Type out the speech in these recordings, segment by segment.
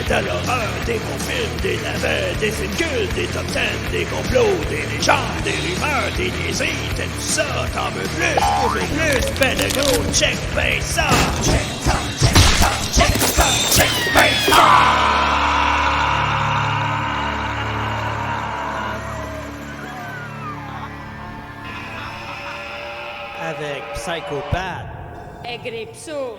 de l'horreur, des bons films, des navets, des films cultes, des top 10, des complots, des légendes, des rumeurs, des niaiseries, t'aimes ça, t'en veux plus, toujours plus, ben de gros, check ben ça! Check ça, check ça, check ça, check ben ça! Avec Psychopathe. Et Gripsou.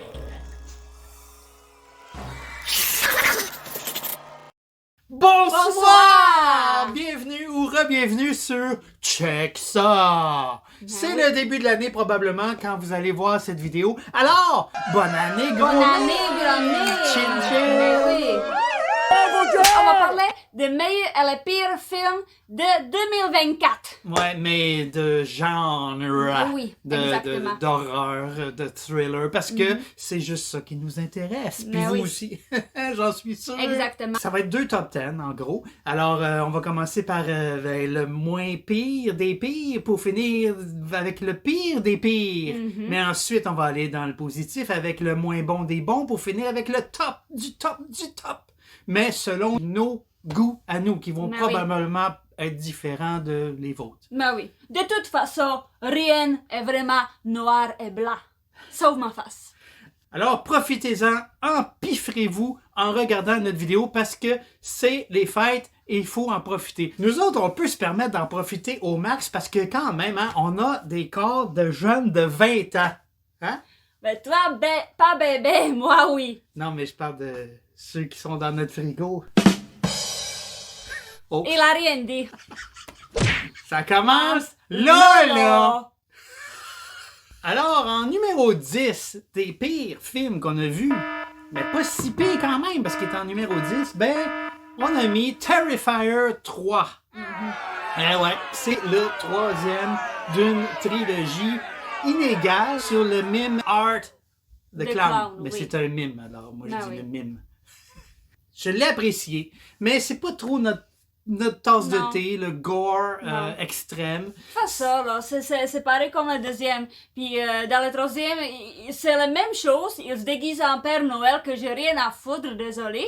Bonsoir! Bienvenue ou re-bienvenue sur Check ça! C'est le début de l'année probablement quand vous allez voir cette vidéo. Alors, bonne année, gros! Bonne année, grande Chin chin! Mais oui. On va parler des meilleurs et les pires films de 2024. Ouais, mais de genre, Oui, exactement. d'horreur, de thriller, parce que c'est juste ça qui nous intéresse. Puis Mais vous oui. aussi, j'en suis sûr. Exactement. Ça va être 2 top 10 en gros. Alors, on va commencer par le moins pire des pires pour finir avec le pire des pires. Mais ensuite, on va aller dans le positif avec le moins bon des bons pour finir avec le top du top du top. Mais selon nos goûts à nous, qui vont Mais probablement être différents de les vôtres. Mais oui. De toute façon, rien est vraiment noir et blanc. Sauf ma face. Alors, profitez-en, empiffrez-vous en regardant notre vidéo parce que c'est les fêtes et il faut en profiter. Nous autres, on peut se permettre d'en profiter au max parce que quand même, hein, on a des corps de jeunes de 20 ans. Hein? Mais toi, pas bébé, moi oui. Non, mais je parle de ceux qui sont dans notre frigo. Oh, Il a rien dit. ça commence là! Alors, en numéro 10 des pires films qu'on a vus, mais pas si pire quand même, parce qu'il est en numéro 10, ben, on a mis Terrifier 3. Eh ouais, c'est le 3e d'une trilogie inégale sur le mime Art the The Clown. Clown, Mais oui. c'est un mime, alors moi je Ah dis oui. le mime. Je l'ai apprécié, mais c'est pas trop notre tasse Non. de thé, le gore Non. extrême. Pas ça, là. C'est pareil comme le deuxième. Puis dans le troisième, c'est la même chose. Il se déguise en Père Noël, que j'ai rien à foutre, désolé.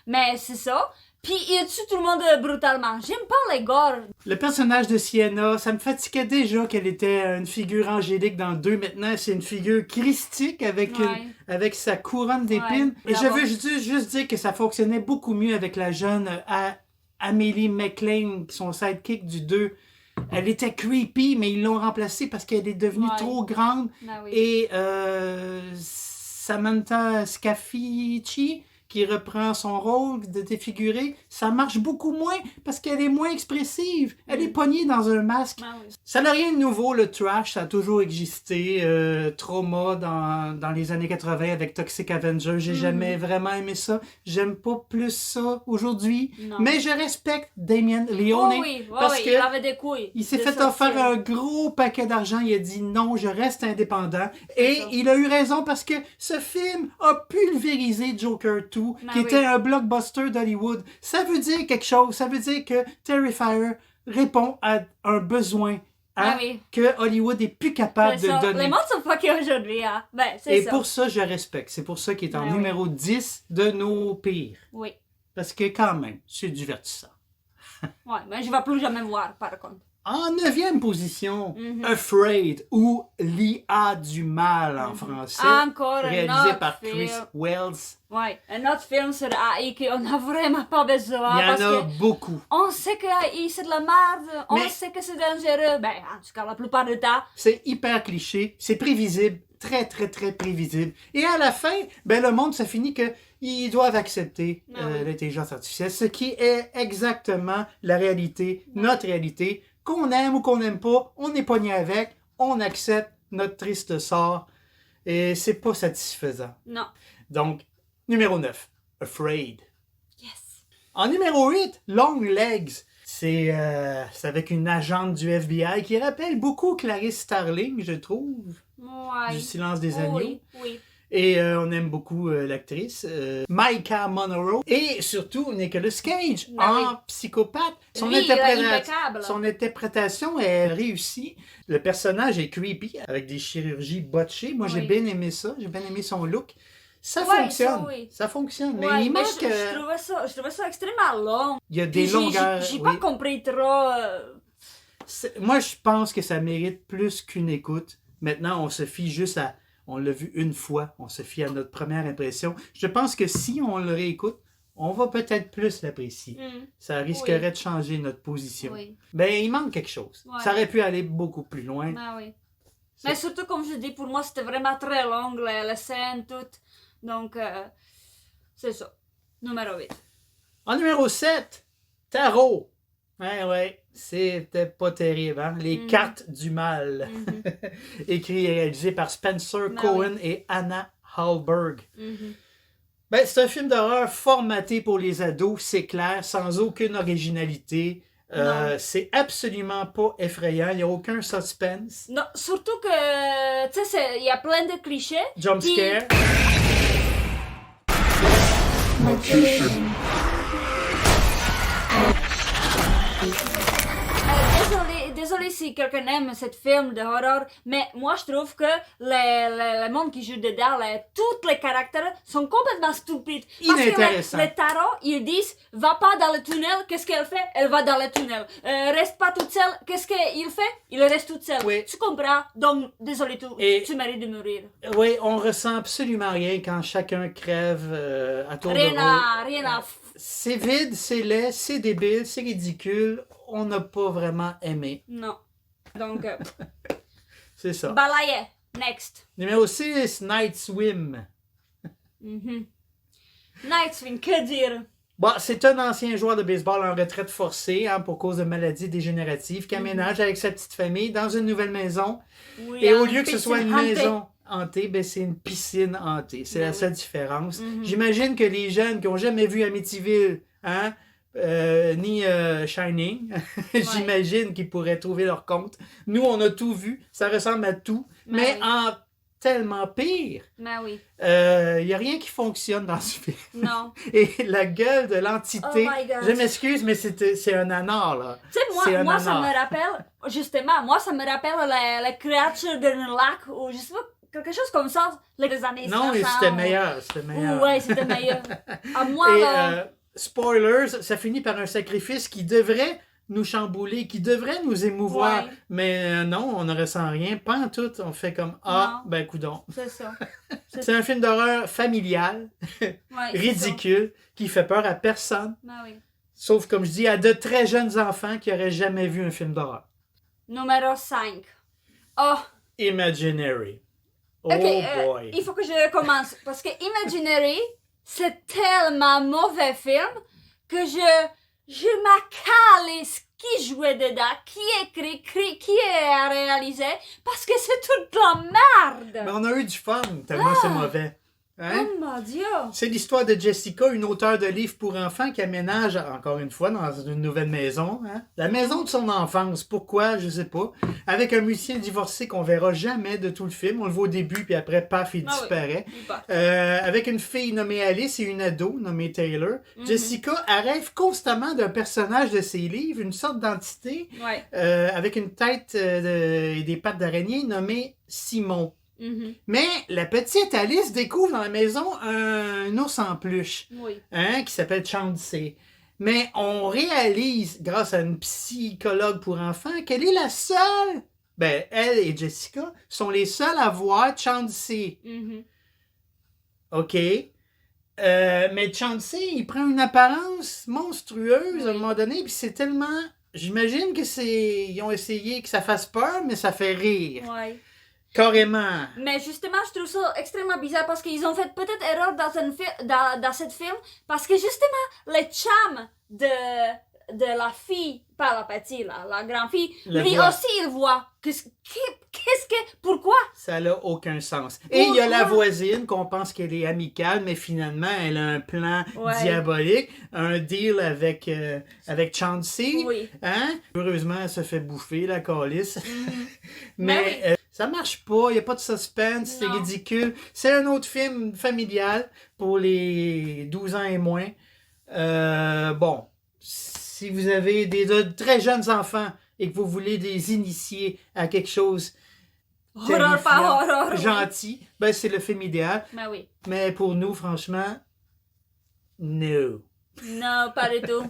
Mais c'est ça. Puis il tue tout le monde brutalement. J'aime pas les gore. Le personnage de Sienna, ça me fatiguait déjà qu'elle était une figure angélique dans le 2. Maintenant, c'est une figure christique avec, Ouais. avec sa couronne d'épines. Ouais, Et je bravo. veux juste dire que ça fonctionnait beaucoup mieux avec la jeune Amélie McLean, son sidekick du 2. Elle était creepy, mais ils l'ont remplacée parce qu'elle est devenue Ouais. trop grande. Ben oui. Et Samantha Scafici, qui reprend son rôle de défigurée, ça marche beaucoup moins parce qu'elle est moins expressive. Elle est pognée dans un masque. Ben oui. Ça n'a rien de nouveau, le trash, ça a toujours existé. Trauma dans les années 80 avec Toxic Avenger, j'ai jamais vraiment aimé ça. J'aime pas plus ça aujourd'hui. Non. Mais je respecte Damien Leone Oh oui, parce il que avait des couilles. il s'est de fait sortir. offrir un gros paquet d'argent. Il a dit non, je reste indépendant. Et ça. il a eu raison parce que ce film a pulvérisé Joker 2, Ben qui oui. était un blockbuster d'Hollywood. Ça veut dire quelque chose. Ça veut dire que Terrifier répond à un besoin hein, Ben oui. que Hollywood est plus capable C'est de ça. donner. Les mondes sont fuckés aujourd'hui, hein. Ben, c'est Et ça. pour ça, je respecte. C'est pour ça qu'il est en Ben oui. numéro 10 de nos pires. Oui. Parce que quand même, c'est divertissant. Ouais, mais je vais plus jamais voir, par contre. En 9e position, Afraid ou L'IA du mal en français. Encore un réalisé autre par Chris film. Wells. Ouais, un autre film sur AI qu'on n'a vraiment pas besoin. Il y en parce a que beaucoup. on sait que AI c'est de la merde, on Mais- sait que c'est dangereux. Ben, en tout cas, la plupart du temps. C'est hyper cliché, c'est prévisible, très très très prévisible. Et à la fin, ben le monde, ça finit que ils doivent accepter Ah oui. l'intelligence artificielle, ce qui est exactement la réalité, notre réalité. Qu'on aime ou qu'on n'aime pas, on est pogné avec, on accepte notre triste sort et c'est pas satisfaisant. Non. Donc, numéro 9, Afraid. Yes. En numéro 8, Long Legs. C'est avec une agente du FBI qui rappelle beaucoup Clarice Starling, je trouve, Ouais. du Silence des Agneaux. Oui, oui. Et on aime beaucoup l'actrice, Maika Monroe. Et surtout Nicolas Cage Ben en oui. psychopathe. Lui, il est impeccable. Son interprétation est réussie. Le personnage est creepy, avec des chirurgies botchées. Moi, j'ai Oui. bien aimé ça. J'ai bien aimé son look. Ça Ouais, fonctionne. ça, oui. Ça fonctionne. Mais Ouais, il mais manque. je trouvais ça extrêmement long. Il y a des Puis longueurs. J'ai oui. pas compris trop. Moi, je pense que ça mérite plus qu'une écoute. Maintenant, on se fie juste à. On l'a vu une fois. On se fie à notre première impression. Je pense que si on le réécoute, on va peut-être plus l'apprécier. Ça risquerait de changer notre position. Oui. Ben, il manque quelque chose. Ouais. Ça aurait pu aller beaucoup plus loin. Ah oui. Mais surtout, comme je dis, pour moi, c'était vraiment très long, les scènes, toutes. Donc, c'est ça. Numéro 8. En numéro 7, Tarot. Ouais, c'était pas terrible, hein? Les cartes du mal. Écrit et réalisé par Spencer Cohen et Anna Hallberg. Ben, c'est un film d'horreur formaté pour les ados, c'est clair, sans aucune originalité. C'est absolument pas effrayant, il n'y a aucun suspense. Non, surtout que, tu sais, il y a plein de clichés. Jump scare. Désolé si quelqu'un aime ce film de horreur, mais moi je trouve que le monde qui joue dedans, tous les caractères sont complètement stupides. Parce Inintéressant. que les tarots, ils disent va pas dans le tunnel, qu'est-ce qu'elle fait? Elle va dans le tunnel. Reste pas toute seule, qu'est-ce qu'il fait? Il reste toute seule. Oui. Tu comprends? Donc, désolé, tu mérites de mourir. Oui, on ressent absolument rien quand chacun crève à tour de rôle. Rien à C'est vide, c'est laid, c'est débile, c'est ridicule. On n'a pas vraiment aimé. Non. Donc, c'est ça. balayé. Next. Numéro 6, Night Swim. Night Swim, que dire? Bon, c'est un ancien joueur de baseball en retraite forcée pour cause de maladies dégénératives qui aménage avec sa petite famille dans une nouvelle maison. Oui, Et au lieu que ce soit une hantée. maison hantée, ben c'est une piscine hantée. C'est la seule différence. Mm-hmm. J'imagine que les jeunes qui n'ont jamais vu Amityville, ni Shining, j'imagine qu'ils pourraient trouver leur compte. Nous, on a tout vu. Ça ressemble à tout. Mais oui. en tellement pire. Mais oui. Il n'y a rien qui fonctionne dans ce film. Non. Et la gueule de l'entité, Oh my God. je m'excuse, mais c'est un nanar, là. Tu sais, moi ça me rappelle, justement, les créatures d'un lac, ou je sais pas, quelque chose comme ça, les années 60. Non, mais c'était meilleur, Ouais, c'était meilleur. À moi, Et, là... spoilers, ça finit par un sacrifice qui devrait nous chambouler, qui devrait nous émouvoir. Ouais. Mais non, on ne ressent rien. Pas en tout, on fait comme « Ah, ben coudonc ». C'est ça. C'est un film d'horreur familial, ridicule, qui fait peur à personne. Oui. Sauf, comme je dis, à de très jeunes enfants qui n'auraient jamais vu un film d'horreur. Numéro 5. Oh, Imaginary. Oh ok, boy. il faut que je commence. Parce que Imaginary, c'est tellement mauvais film que je m'accalisse qui jouait dedans, qui écrit, qui a réalisé, parce que c'est toute la merde. Mais on a eu du fun, tellement c'est mauvais. Hein? Oh mon Dieu. C'est l'histoire de Jessica, une auteure de livres pour enfants qui aménage, encore une fois, dans une nouvelle maison. Hein? La maison de son enfance. Pourquoi? Je sais pas. Avec un musicien divorcé qu'on verra jamais de tout le film. On le voit au début, puis après, paf, il disparaît. Oui. Avec une fille nommée Alice et une ado nommée Taylor. Jessica, elle rêve constamment d'un personnage de ses livres, une sorte d'entité, avec une tête et des pattes d'araignée nommée Simon. Mais la petite Alice découvre dans la maison un ours en peluche qui s'appelle Chauncey. Mais on réalise, grâce à une psychologue pour enfants, qu'elle est la seule. Ben, elle et Jessica sont les seuls à voir Chauncey. OK. Mais Chauncey, il prend une apparence monstrueuse à un moment donné, puis c'est tellement... J'imagine ils ont essayé que ça fasse peur, mais ça fait rire. Carrément. Mais justement, je trouve ça extrêmement bizarre parce qu'ils ont fait peut-être erreur dans cette film parce que justement, le charme de la fille, pas la petite, la grande fille, lui aussi il voit. Pourquoi? Ça n'a aucun sens. Et il y a la voisine qu'on pense qu'elle est amicale, mais finalement, elle a un plan diabolique, un deal avec Chauncey. Hein? Heureusement, elle se fait bouffer, la calice. Mais ça marche pas, il n'y a pas de suspense, c'est ridicule. C'est un autre film familial pour les 12 ans et moins. Bon, si vous avez de très jeunes enfants et que vous voulez les initier à quelque chose Horreur, pas terrifiant, horreur. Oui. gentil, ben c'est le film idéal. Mais oui. Mais pour nous, franchement, no. Non, pas du tout.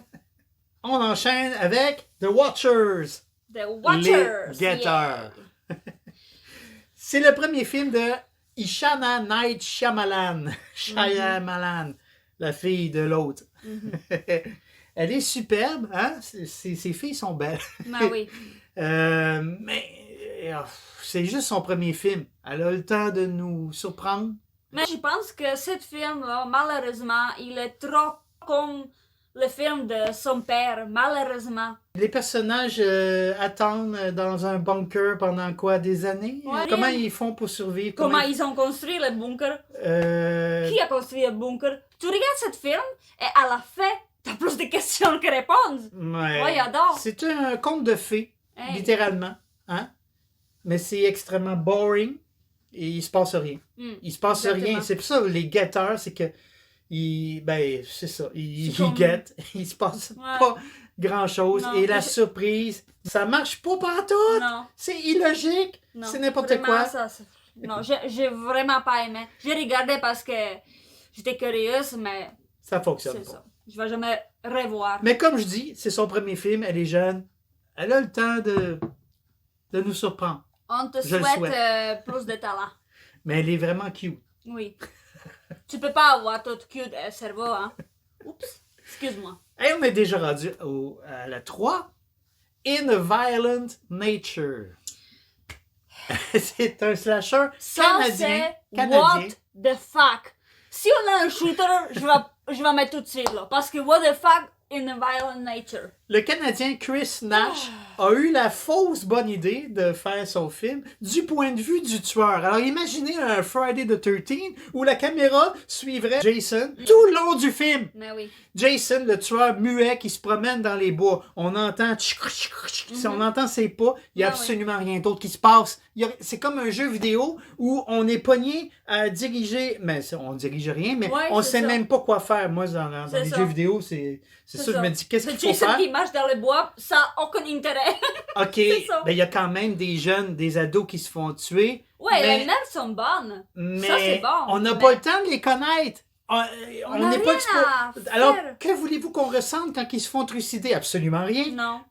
On enchaîne avec The Watchers. The Watchers. Les Guetteurs. C'est le premier film de Ishana Night Shyamalan. Shyamalan, la fille de l'autre. Elle est superbe, hein? Ses filles sont belles. Mais oui. Mais c'est juste son premier film. Elle a le temps de nous surprendre. Mais je pense que ce film-là, malheureusement, il est trop comme le film de son père, malheureusement. Les personnages attendent dans un bunker pendant quoi, des années? Ouais, Comment rien. ils font pour survivre? Comment ils ont construit le bunker? Qui a construit le bunker? Tu regardes ce film et à la fin, t'as plus de questions que réponses. Ouais. Ouais, j'adore. C'est un conte de fées, Hey. littéralement. Hein? Mais c'est extrêmement boring et il se passe rien. Il se passe Exactement. rien. C'est pour ça les guetteurs, c'est que c'est ça. Ils C'est comme- guettent. Il se passe Ouais. pas grand-chose. Non, Et la mais surprise, ça marche pas partout. Non, C'est illogique. non. C'est n'importe Vraiment, quoi. Non, j'ai vraiment pas aimé. J'ai regardé parce que j'étais curieuse, mais Ça fonctionne c'est pas. ça. Je vais jamais revoir. Mais comme je dis, c'est son premier film. Elle est jeune. Elle a le temps de nous surprendre. On te Je le souhaite souhaite. plus de talent. Mais elle est vraiment cute. Oui. Tu peux pas avoir tout cute cerveau, hein? Oups, excuse-moi. Et on est déjà rendu à la 3. In a Violent Nature. C'est un slasher Ça, canadien. c'est what the fuck. Si on a un shooter, je vais mettre tout de suite là. Parce que what the fuck in a violent nature. Le Canadien Chris Nash a eu la fausse bonne idée de faire son film du point de vue du tueur. Alors imaginez un Friday the 13th où la caméra suivrait Jason tout le long du film. Mais oui. Jason, le tueur muet qui se promène dans les bois. On entend on entend ses pas. Il n'y a Ah absolument rien d'autre qui se passe. C'est comme un jeu vidéo où on est pogné à diriger. Mais on dirige rien, mais Ouais, on c'est sait ça. même pas quoi faire. Moi, dans C'est les ça. jeux vidéo, c'est ça. Je me dis, qu'est-ce C'est qu'il faut Jason faire? qui marche dans le bois, ça n'a aucun intérêt. OK, ça. ben il y a quand même des jeunes, des ados qui se font tuer. Ouais, mais, les nerfs sont bonnes. mais Ça, c'est bon. on n'a mais pas le temps de les connaître. On n'a n'est pas rien à Alors, faire. que voulez-vous qu'on ressente quand ils se font trucider? Absolument rien. Non.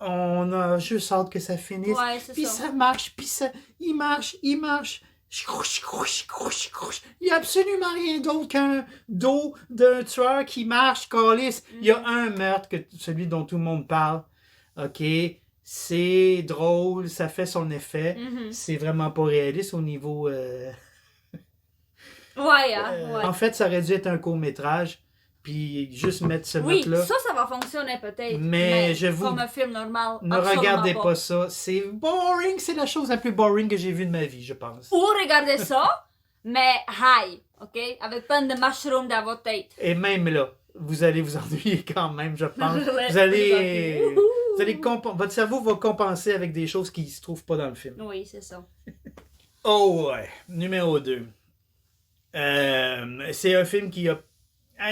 On a juste hâte que ça finisse. Ouais, c'est Puis ça. ça marche, puis il marche. Il n'y a absolument rien d'autre qu'un dos d'un tueur qui marche, calisse. Il y a un meurtre, celui dont tout le monde parle. OK, c'est drôle, ça fait son effet. Mhm. C'est vraiment pas réaliste au niveau... Ouais, hein, ouais. En fait, ça aurait dû être un court-métrage, puis juste mettre ce Oui, meurtre-là. ça va fonctionner peut-être. Mais je vous- Comme un film normal. Ne absolument regardez pas ça. C'est boring. C'est la chose la plus boring que j'ai vue de ma vie, je pense. Ou regardez ça, mais high, ok? Avec plein de mushrooms dans votre tête. Et même là, vous allez vous ennuyer quand même, je pense. Ouais, Vous allez... Wouhou! Votre cerveau va compenser avec des choses qui se trouvent pas dans le film. Oui, c'est ça. Oh ouais. Numéro 2. C'est un film qui a...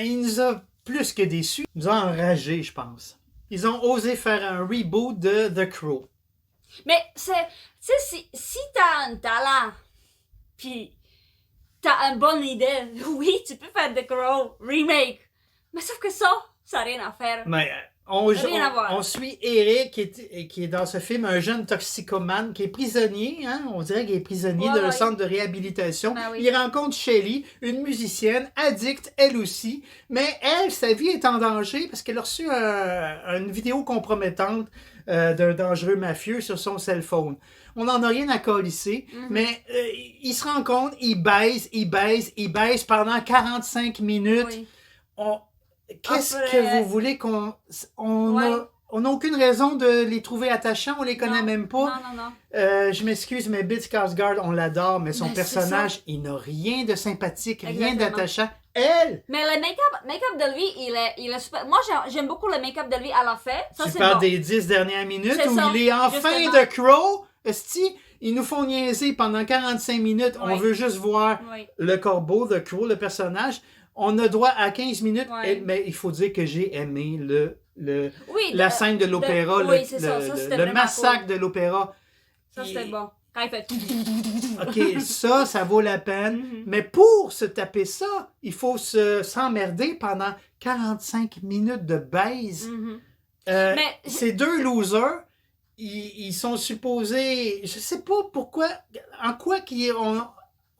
Il nous a plus que déçus. Il nous a enragés, je pense. Ils ont osé faire un reboot de The Crow. Mais tu sais, si t'as un talent, puis t'as une bonne idée, oui, tu peux faire The Crow remake. Mais sauf que ça n'a rien à faire. Mais Rien à voir. on suit Eric qui est dans ce film, un jeune toxicomane qui est prisonnier, hein? On dirait qu'il est prisonnier Ouais, d'un ouais. centre de réhabilitation. Ben oui. Il rencontre Shelly, une musicienne, addicte elle aussi, mais elle, sa vie est en danger parce qu'elle a reçu une vidéo compromettante d'un dangereux mafieux sur son cell phone. On n'en a rien à colisser, mais ils se rencontrent, ils baisent pendant 45 minutes. Oui. Qu'est-ce Après- que vous voulez on Ouais. n'a aucune raison de les trouver attachants, on les connaît Non. même pas. Non. Je m'excuse, mais Bill Skarsgård, on l'adore, mais son Mais c'est personnage, il n'a rien de sympathique, rien Exactement. d'attachant. Elle, Mais le make-up de lui, il est super. Moi, j'aime beaucoup le make-up de lui à la fin. Ça, tu c'est parles bon. des 10 dernières minutes C'est où ça, il est enfin justement. de Crow. Esti, ils nous font niaiser pendant 45 minutes. On Oui. veut juste voir Oui. le corbeau, The Crow, le personnage. On a droit à 15 minutes, Ouais. mais il faut dire que j'ai aimé Oui, la scène de l'opéra, oui, c'est ça. Ça, c'était le vraiment massacre cool. de l'opéra. Ça, c'était bon. Quand il fait... OK, ça vaut la peine. Mais pour se taper ça, il faut s'emmerder pendant 45 minutes de baise. Mais- Ces deux losers, ils sont supposés... Je sais pas pourquoi... En quoi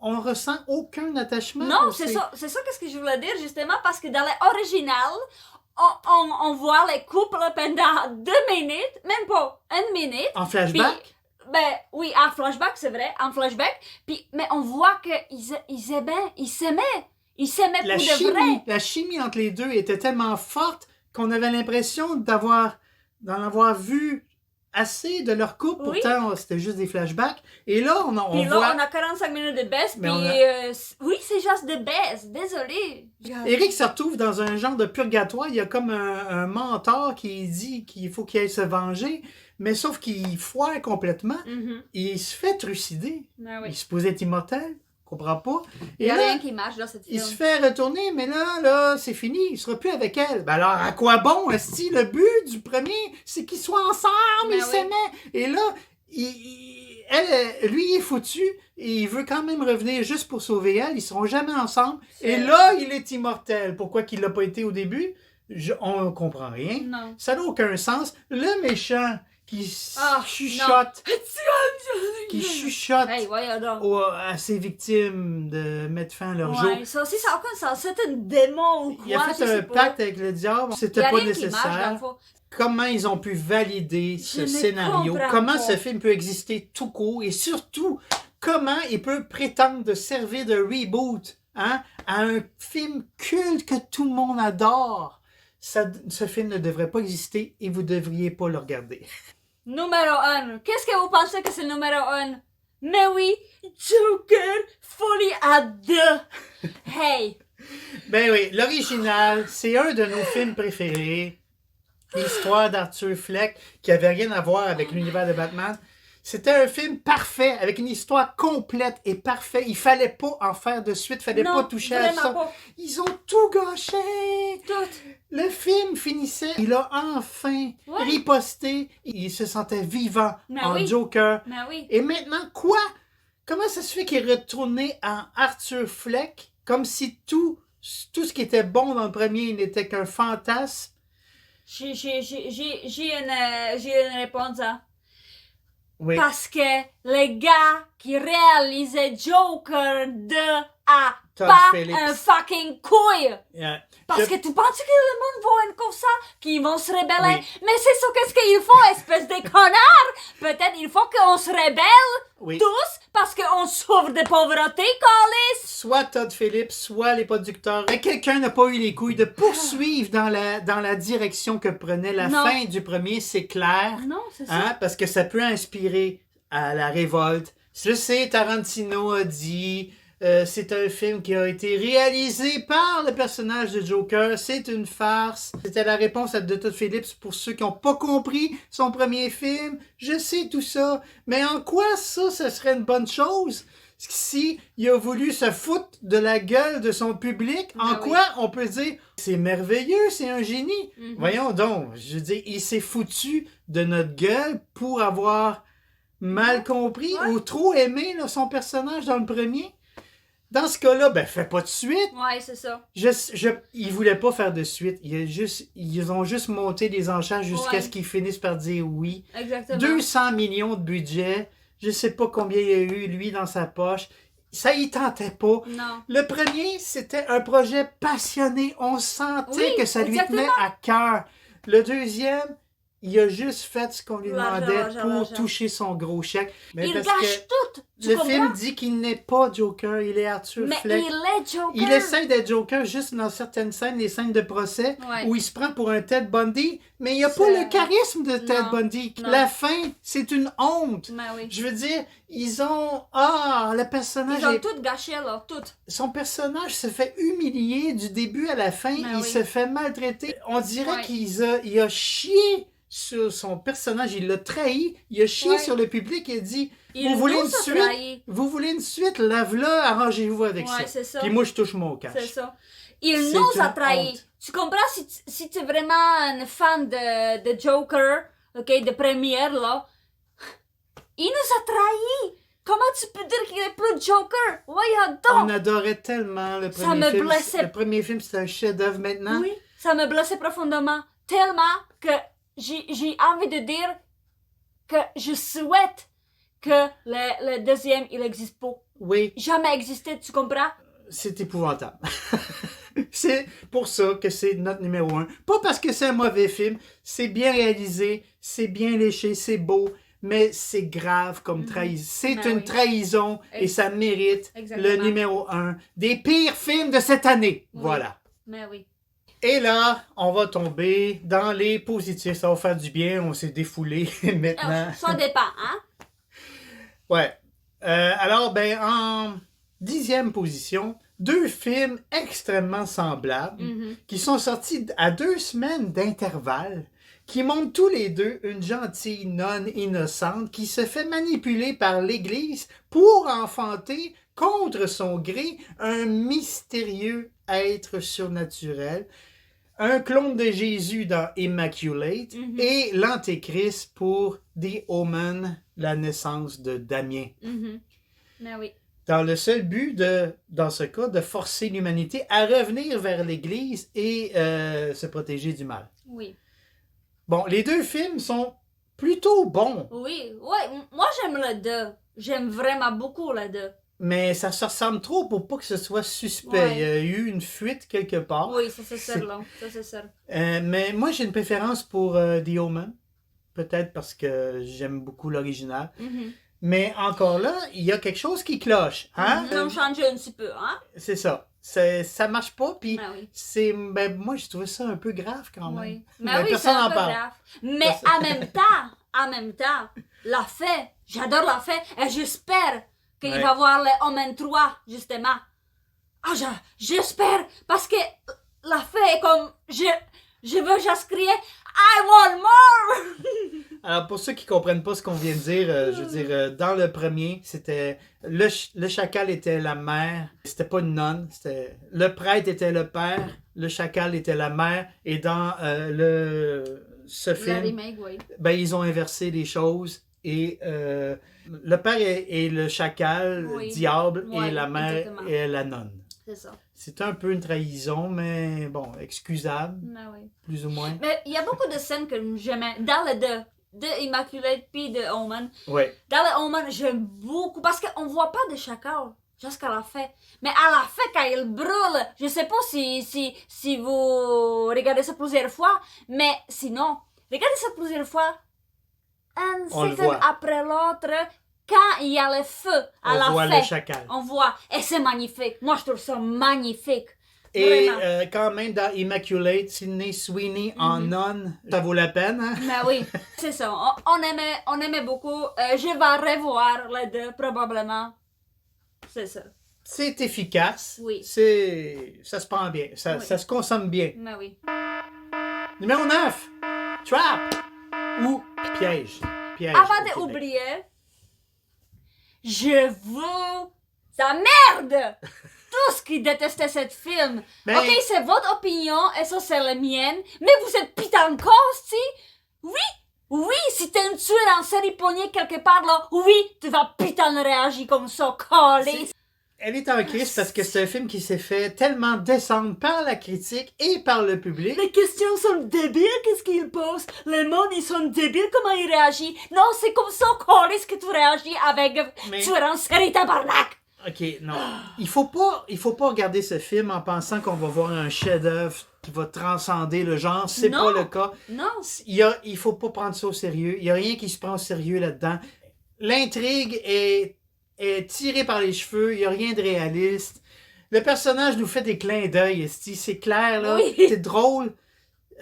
on ressent aucun attachement. Non, pour c'est ces- ça qu'est-ce que je voulais dire, justement, parce que dans l'original, on voit les couples pendant 2 minutes, même pas 1 minute. En flashback? Puis, ben oui, en flashback, c'est vrai, en flashback. Puis, mais on voit qu'ils s'aimaient. Ils s'aimaient pour de vrai. La chimie entre les deux était tellement forte qu'on avait l'impression d'en avoir vu assez de leur couple. Oui. Pourtant, c'était juste des flashbacks. Et là, on Puis là, voit... on a 45 minutes de baisse, Mais puis on oui, c'est juste de baisse, désolé. Eric se retrouve dans un genre de purgatoire. Il y a comme un mentor qui dit qu'il faut qu'il aille se venger, mais sauf qu'il foire complètement. Il se fait trucider. Ben oui. Il se posait être immortel. Comprends pas. Il Et n'y a là, rien qui marche dans cette il film. se fait retourner, mais là, c'est fini. Il sera plus avec elle. Ben alors, à quoi bon, esti? Le but du premier, c'est qu'ils soient ensemble, Ben ils oui. s'aimaient. Et là, lui, il est foutu. Et il veut quand même revenir juste pour sauver elle. Ils seront jamais ensemble. Et là, il est immortel. Pourquoi qu'il l'a pas été au début? On comprend rien. Non. Ça n'a aucun sens. Le méchant qui Ah, chuchote, qui chuchote Hey, voyons donc. à ses victimes de mettre fin à leur jour. Ouais, ça aussi, ça n'a aucun sens. C'est un démon ou quoi, Il a fait je sais un pas. pacte avec le diable, Il y c'était a pas rien qui marche, dans le nécessaire. fond. Comment ils ont pu valider ce ne scénario? comprends Comment pas. ce film peut exister tout court? Et surtout, comment il peut prétendre de servir de reboot à un film culte que tout le monde adore? Ce film ne devrait pas exister et vous ne devriez pas le regarder. Numéro 1. Qu'est-ce que vous pensez que c'est le numéro 1? Mais oui, Joker, folie à 2. Hey. Ben oui, l'original, c'est un de nos films préférés. L'histoire d'Arthur Fleck, qui avait rien à voir avec l'univers de Batman. C'était un film parfait, avec une histoire complète et parfaite. Il fallait pas en faire de suite, il fallait Non, pas toucher à vraiment ça. pas. Ils ont tout gâché. Tout. Le film finissait, il a enfin Ouais. riposté. Il se sentait vivant Mais en oui. Joker. Mais oui. Et maintenant, quoi? Comment ça se fait qu'il est retourné en Arthur Fleck, comme si tout ce qui était bon dans le premier n'était qu'un fantasme? J'ai une réponse, hein. Oui. Parce que le gars qui réalisait Joker 2 a Todd pas Phillips. un fucking couille. Yeah. Parce Je- que tu penses que le monde va être comme ça, qu'ils vont se rebeller. Oui. Mais c'est ça qu'est-ce qu'il faut, espèce de connard. Peut-être il faut qu'on se rebelle Oui. tous parce qu'on souffre de pauvreté, Calis. Soit Todd Phillips, soit les producteurs. Mais quelqu'un n'a pas eu les couilles de poursuivre dans la direction que prenait la Non. fin du premier, c'est clair. Non, c'est ça. Hein, parce que ça peut inspirer à la révolte. Je sais, Tarantino a dit, c'est un film qui a été réalisé par le personnage de Joker, c'est une farce. C'était la réponse de Todd Phillips pour ceux qui n'ont pas compris son premier film. Je sais tout ça, mais en quoi ça serait une bonne chose? Si il a voulu se foutre de la gueule de son public, en oui. quoi on peut dire c'est merveilleux, c'est un génie? Mhm. Voyons donc, je veux dire, il s'est foutu de notre gueule pour avoir mal compris Ouais. ou trop aimé là, son personnage dans le premier. Dans ce cas-là, ben fais pas de suite. Ouais, c'est ça. Ils voulaient pas faire de suite. Ils ont juste monté les enchères jusqu'à Ouais. ce qu'ils finissent par dire oui. Exactement. 200 millions de budget. Je sais pas combien il y a eu, lui, dans sa poche. Ça y tentait pas. Non. Le premier, c'était un projet passionné. On sentait Oui, que ça lui exactement. tenait à cœur. Le deuxième, il a juste fait ce qu'on lui demandait L'argent. pour toucher son gros chèque. Mais Il parce gâche que tout. Tu le comprends? film dit qu'il n'est pas Joker, il est Arthur Mais Fleck. il est Joker. Il essaie d'être Joker juste dans certaines scènes, les scènes de procès, Ouais. où il se prend pour un Ted Bundy, mais il n'y a pas C'est- le charisme de Ted Non, Bundy. non. La fin, c'est une honte. Mais oui. Je veux dire, ils ont... le personnage... Ils ont est- tout gâché, là. Tout. Son personnage se fait humilier du début à la fin. Ben Il oui. se fait maltraiter. On dirait Ouais. qu'il a chié sur son personnage. Il l'a trahi. Il a chié Ouais. sur le public et a dit... Il Vous voulez nous une a suite? trahi. Vous voulez une suite? Lave-la, arrangez-vous avec Ouais, ça. c'est ça. Puis moi, je touche mon cash. C'est ça. Il C'est nous a une trahis. honte. Tu comprends si tu es vraiment un fan de Joker, ok, de première, là. Il nous a trahis. Comment tu peux dire qu'il est plus Joker? Voyons On donc! adorait tellement le Ça premier me film. blessait. Le premier film, c'était un chef-d'œuvre maintenant. Oui, ça me blessait profondément. Tellement que j'ai envie de dire que je souhaite que le deuxième, il n'existe pas. Oui, Jamais existé, tu comprends? c'est épouvantable. C'est pour ça que c'est notre numéro 1. Pas parce que c'est un mauvais film, c'est bien réalisé, c'est bien léché, c'est beau, mais c'est grave comme trahison. C'est Ben une oui. trahison et ça mérite Exactement. le numéro 1 des pires films de cette année. Oui. Voilà. Mais oui. Et là, on va tomber dans les positifs. Ça va faire du bien, on s'est défoulé maintenant. Ça dépend, hein? Ouais. Alors, ben, en 10e position, 2 films extrêmement semblables qui sont sortis à 2 semaines d'intervalle, qui montrent tous les deux une gentille nonne innocente qui se fait manipuler par l'Église pour enfanter, contre son gré, un mystérieux être surnaturel, un clone de Jésus dans Immaculate et l'Antéchrist pour The Omen, la naissance de Damien. Mais oui. Dans le seul but, dans ce cas, de forcer l'humanité à revenir vers l'Église et se protéger du mal. Oui. Bon, les 2 films sont plutôt bons, Oui, ouais, moi j'aime le 2. J'aime vraiment beaucoup le 2. mais ça se ressemble trop pour pas que ce soit suspect. Ouais. Il y a eu une fuite quelque part. Oui, ça c'est sûr, là. Ça c'est sûr. Mais moi, j'ai une préférence pour The Omen. Peut-être parce que j'aime beaucoup l'original. Mais encore là, il y a quelque chose qui cloche. Hein? On change un petit peu, hein? C'est ça. Ça marche pas, puis Ah oui. moi, j'ai trouvé ça un peu grave quand même. Oui. Mais Mais oui, c'est personne un n'en peu parle. grave. Mais en même temps, la fée, j'adore la fée et j'espère qu'il Ouais. va voir le Omen 3, justement. Ah, j'espère, parce que la fée est comme, je veux juste crier, I want more! Alors, pour ceux qui comprennent pas ce qu'on vient de dire, je veux dire, dans le premier, c'était le chacal était la mère, c'était pas une nonne, le prêtre était le père, le chacal était la mère, et dans ce Le film, remake, oui. ben, ils ont inversé les choses, et le père est le chacal, Oui. diable, Ouais, et la mère exactement. est la nonne. C'est ça. C'est un peu une trahison, mais bon, excusable, Mais oui. plus ou moins. Mais il y a beaucoup de scènes que j'aimais dans le 2. De Immaculate puis de Omen. Ouais. Dans le Omen, j'aime beaucoup parce qu'on voit pas de chacal jusqu'à la fin. Mais à la fin, quand il brûle, je sais pas si vous regardez ça plusieurs fois, mais sinon, regardez ça plusieurs fois. Un On le seconde voit. après l'autre, quand il y a le feu à On la voit fin, le chacal. on voit. Et c'est magnifique. Moi, je trouve ça magnifique. Et Vraiment. quand même, dans Immaculate, Sydney Sweeney en nonne, ça vaut la peine. Hein? Mais oui, c'est ça. On aimait beaucoup. Je vais revoir les 2, probablement. C'est ça. C'est efficace. Oui. Ça se prend bien. Ça Oui. se consomme bien. Mais oui. Numéro 9. Trap. Ou piège. Piège. Avant au Québec. d'oublier, je vous emmerde! Tous qui détestaient ce film. Mais- Ok, c'est votre opinion et ça c'est la mienne, mais vous êtes putain de si? Oui, si t'es un tueur en série pogné quelque part là, oui, tu vas putain de réagir comme ça, collé. Elle est en crise parce que c'est un film qui s'est fait tellement descendre par la critique et par le public. Les questions sont débiles, qu'est-ce qu'ils posent? Les mots, ils sont débiles, comment ils réagissent? Non, c'est comme ça, collé, que tu réagis avec Mais- tueur en série tabarnak! Ok, non. Il faut pas regarder ce film en pensant qu'on va voir un chef-d'œuvre qui va transcender le genre. C'est Non. pas le cas. Non. Il faut pas prendre ça au sérieux. Il y a rien qui se prend au sérieux là-dedans. L'intrigue est tirée par les cheveux. Il y a rien de réaliste. Le personnage nous fait des clins d'œil. esti. C'est clair, là. Oui. C'est drôle.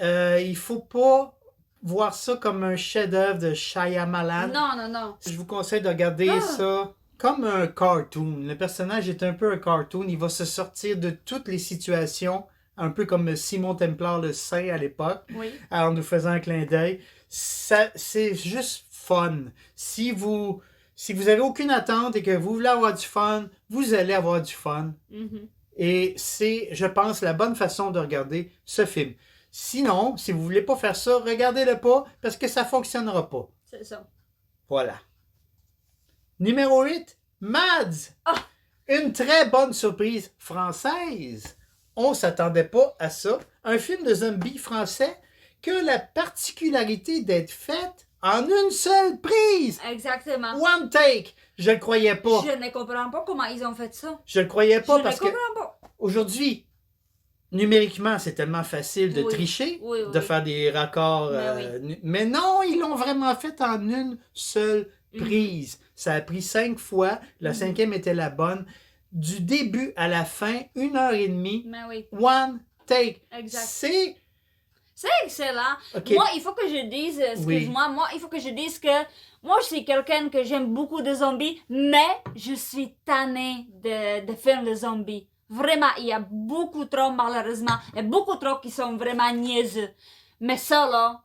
Il faut pas voir ça comme un chef-d'œuvre de Shyamalan. Non. Je vous conseille de regarder ça comme un cartoon. Le personnage est un peu un cartoon. Il va se sortir de toutes les situations, un peu comme Simon Templar le Saint à l'époque, Oui. en nous faisant un clin d'œil. C'est juste fun. Si vous avez aucune attente et que vous voulez avoir du fun, vous allez avoir du fun. Mhm. Et c'est, je pense, la bonne façon de regarder ce film. Sinon, si vous voulez pas faire ça, regardez-le pas parce que ça fonctionnera pas. C'est ça. Voilà. Numéro 8, Mads. Ah. Une très bonne surprise française. On s'attendait pas à ça. Un film de zombies français que la particularité d'être fait en une seule prise. Exactement. One take. Je le croyais pas. Je ne comprends pas comment ils ont fait ça. Je le croyais pas Je parce ne que comprends pas. aujourd'hui, numériquement, c'est tellement facile de Oui. tricher, Oui, oui, de oui. faire des raccords. Mais Mais non, ils l'ont vraiment fait en une seule Mhm. prise. Ça a pris 5 fois. La 5e était la bonne. Du début à la fin, 1h30, Mais oui, one take. exact. C'est... C'est excellent. OK. Moi, il faut que je dise, excuse-moi, moi, il faut que je dise que moi, je suis quelqu'un que j'aime beaucoup de zombies, mais je suis tannée de films de zombies. Vraiment, il y a beaucoup trop, malheureusement, il y a beaucoup trop qui sont vraiment niaiseux. Mais ça, là,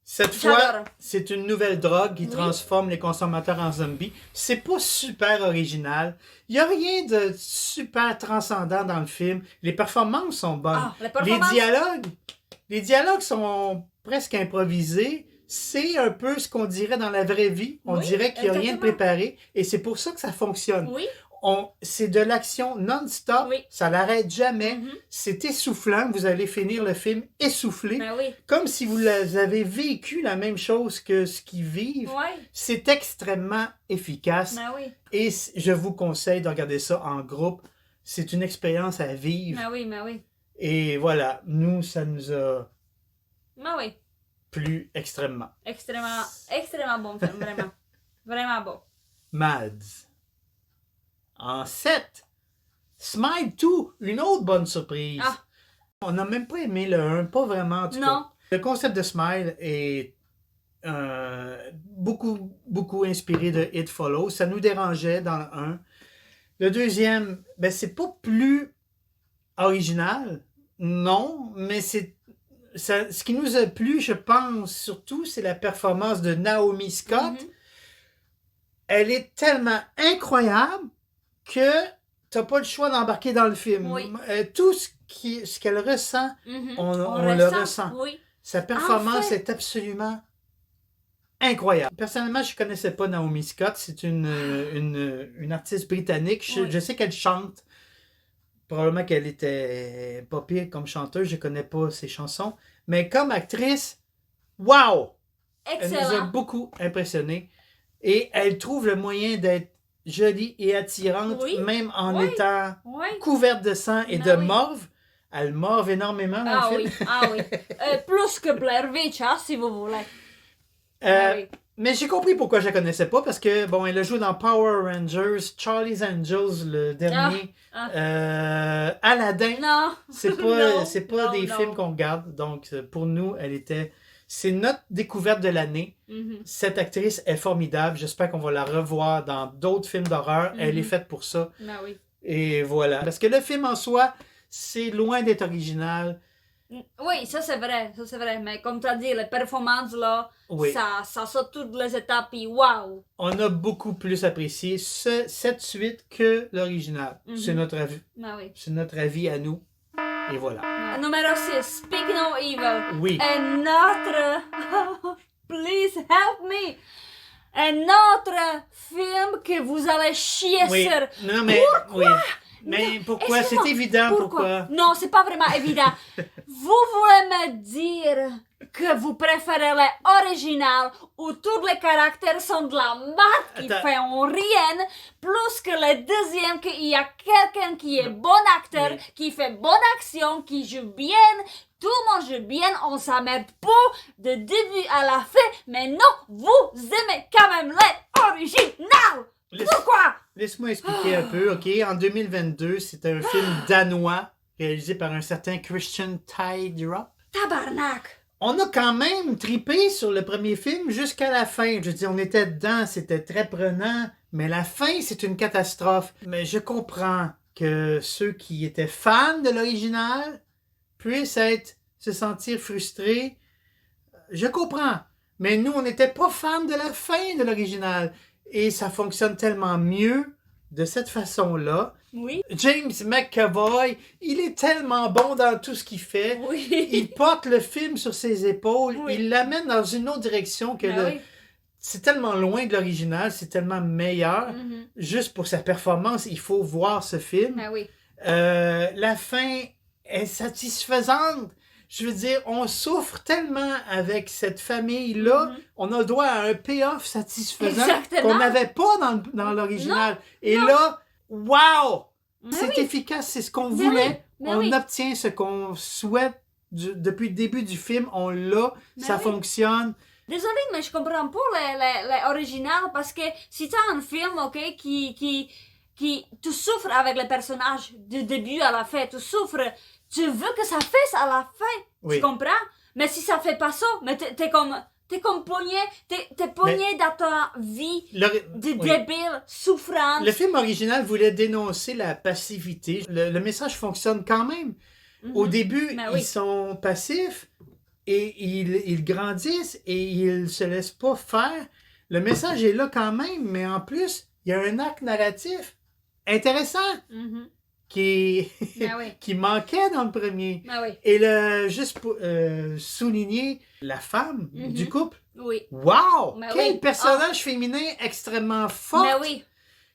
Cette fois, j'adore. c'est une nouvelle drogue qui Oui. transforme les consommateurs en zombies. C'est pas super original. Il n'y a rien de super transcendant dans le film. Les performances sont bonnes. Ah, les performances- Les dialogues sont presque improvisés. C'est un peu ce qu'on dirait dans la vraie vie. On Oui, dirait qu'il n'y a rien de exactement. préparé. Et c'est pour ça que ça fonctionne. oui, C'est de l'action non-stop. Oui. Ça n'arrête jamais. Mhm. C'est essoufflant. Vous allez finir le film essoufflé. mais oui, Comme si vous avez vécu la même chose que ce qu'ils vivent. ouais, C'est extrêmement efficace. mais oui, Et je vous conseille de regarder ça en groupe. C'est une expérience à vivre. mais oui, mais oui, Et voilà, nous, ça nous a mais oui. plu extrêmement. Extrêmement, extrêmement bon film, vraiment. Vraiment bon. Mads. En 7, Smile 2, une autre bonne surprise. Ah. On n'a même pas aimé le 1, pas vraiment en tout Non. cas. Le concept de Smile est beaucoup inspiré de It Follows. Ça nous dérangeait dans le 1. Le deuxième, ben c'est pas plus original, non, mais ce qui nous a plu, je pense, surtout, c'est la performance de Naomi Scott. Mhm. Elle est tellement incroyable que t'as pas le choix d'embarquer dans le film. Oui. Tout ce qu'elle ressent, Mhm. on le ressent. Oui. Sa performance fait. est absolument incroyable. Personnellement, je connaissais pas Naomi Scott. C'est une artiste britannique. Oui. Je sais qu'elle chante. Probablement qu'elle était pas pire comme chanteuse. Je connais pas ses chansons. Mais comme actrice, wow! Elle nous a Excellent. beaucoup impressionnés. Et elle trouve le moyen d'être jolie et attirante, Oui. même en Oui. étant Oui. couverte de sang et Ben de oui. morve. Elle morve énormément dans Ah le oui, film. ah oui. Plus que Blair Witch, hein, si vous voulez. Euh, Ah oui. Mais j'ai compris pourquoi je la connaissais pas, parce que, bon, elle a joué dans Power Rangers, Charlie's Angels, le dernier, Aladdin. Non. C'est pas, Non, c'est pas non, des non. films qu'on regarde. Donc, pour nous, c'est notre découverte de l'année. Mhm. Cette actrice est formidable. J'espère qu'on va la revoir dans d'autres films d'horreur. Elle Mhm. est faite pour ça. Ben oui. Et voilà. Parce que le film en soi, c'est loin d'être original. Oui, ça c'est vrai, mais comme tu as dit, les performances là, Oui. ça saute toutes les étapes, puis waouh! On a beaucoup plus apprécié cette suite que l'original. Mhm. C'est notre avis. Ben oui. C'est notre avis à nous. Et voilà. Numéro 6, Speak No Evil. Oui. Un autre. Please help me! Un autre film que vous allez chier Oui. sur. Non, mais. Oui. Mais pourquoi? C'est Excuse-moi, évident pourquoi. Non, c'est pas vraiment évident. Vous voulez me dire que vous préférez les originales où tous les caractères sont de la marque qui Attends. font rien, plus que les deuxièmes qu'il y a quelqu'un qui est bon acteur, Oui. qui fait bonne action, qui joue bien, tout le monde joue bien, on s'emmerde pas de début à la fin, mais non, vous aimez quand même les originales! Pourquoi? Laisse-moi expliquer un peu, OK? En 2022, c'est un film danois réalisé par un certain Christian Tydrup. Tabarnak! On a quand même tripé sur le premier film jusqu'à la fin. Je veux dire, on était dedans, c'était très prenant, mais la fin, c'est une catastrophe. Mais je comprends que ceux qui étaient fans de l'original puissent se sentir frustrés. Je comprends. Mais nous, on n'était pas fans de la fin de l'original. Et ça fonctionne tellement mieux de cette façon-là. Oui. James McAvoy, il est tellement bon dans tout ce qu'il fait. Oui. Il porte le film sur ses épaules. Oui. Il l'amène dans une autre direction que Ben le... oui. c'est tellement loin de l'original, c'est tellement meilleur. Juste pour sa performance, il faut voir ce film. Ben oui. La fin est satisfaisante. Je veux dire, on souffre tellement avec cette famille-là. On a le droit à un payoff satisfaisant Exactement. qu'on n'avait pas dans l'original. Et non. là, wow! Mais C'est oui. efficace, c'est ce qu'on Mais voulait. oui, mais On oui. obtient ce qu'on souhaite depuis le début du film. On l'a, Mais ça oui. fonctionne. Désolée, mais je comprends pas les originales parce que si t'as un film, ok, qui tu souffres avec les personnages du début à la fin, tu souffres, tu veux que ça fasse à la fin, Oui. tu comprends? Mais si ça fait pas ça, mais t'es comme pogné, t'es pogné dans ta vie de Oui. débile, souffrance. Le film original voulait dénoncer la passivité. Le message fonctionne quand même. Au début, Ben oui. ils sont passifs et ils grandissent et ils se laissent pas faire. Le message est là quand même, mais en plus, il y a un arc narratif intéressant Mhm. qui, Ben oui. qui manquait dans le premier. Ben oui, Et juste pour souligner la femme du couple. oui. Wow! Ben Quel oui. personnage féminin extrêmement fort! Mais oui.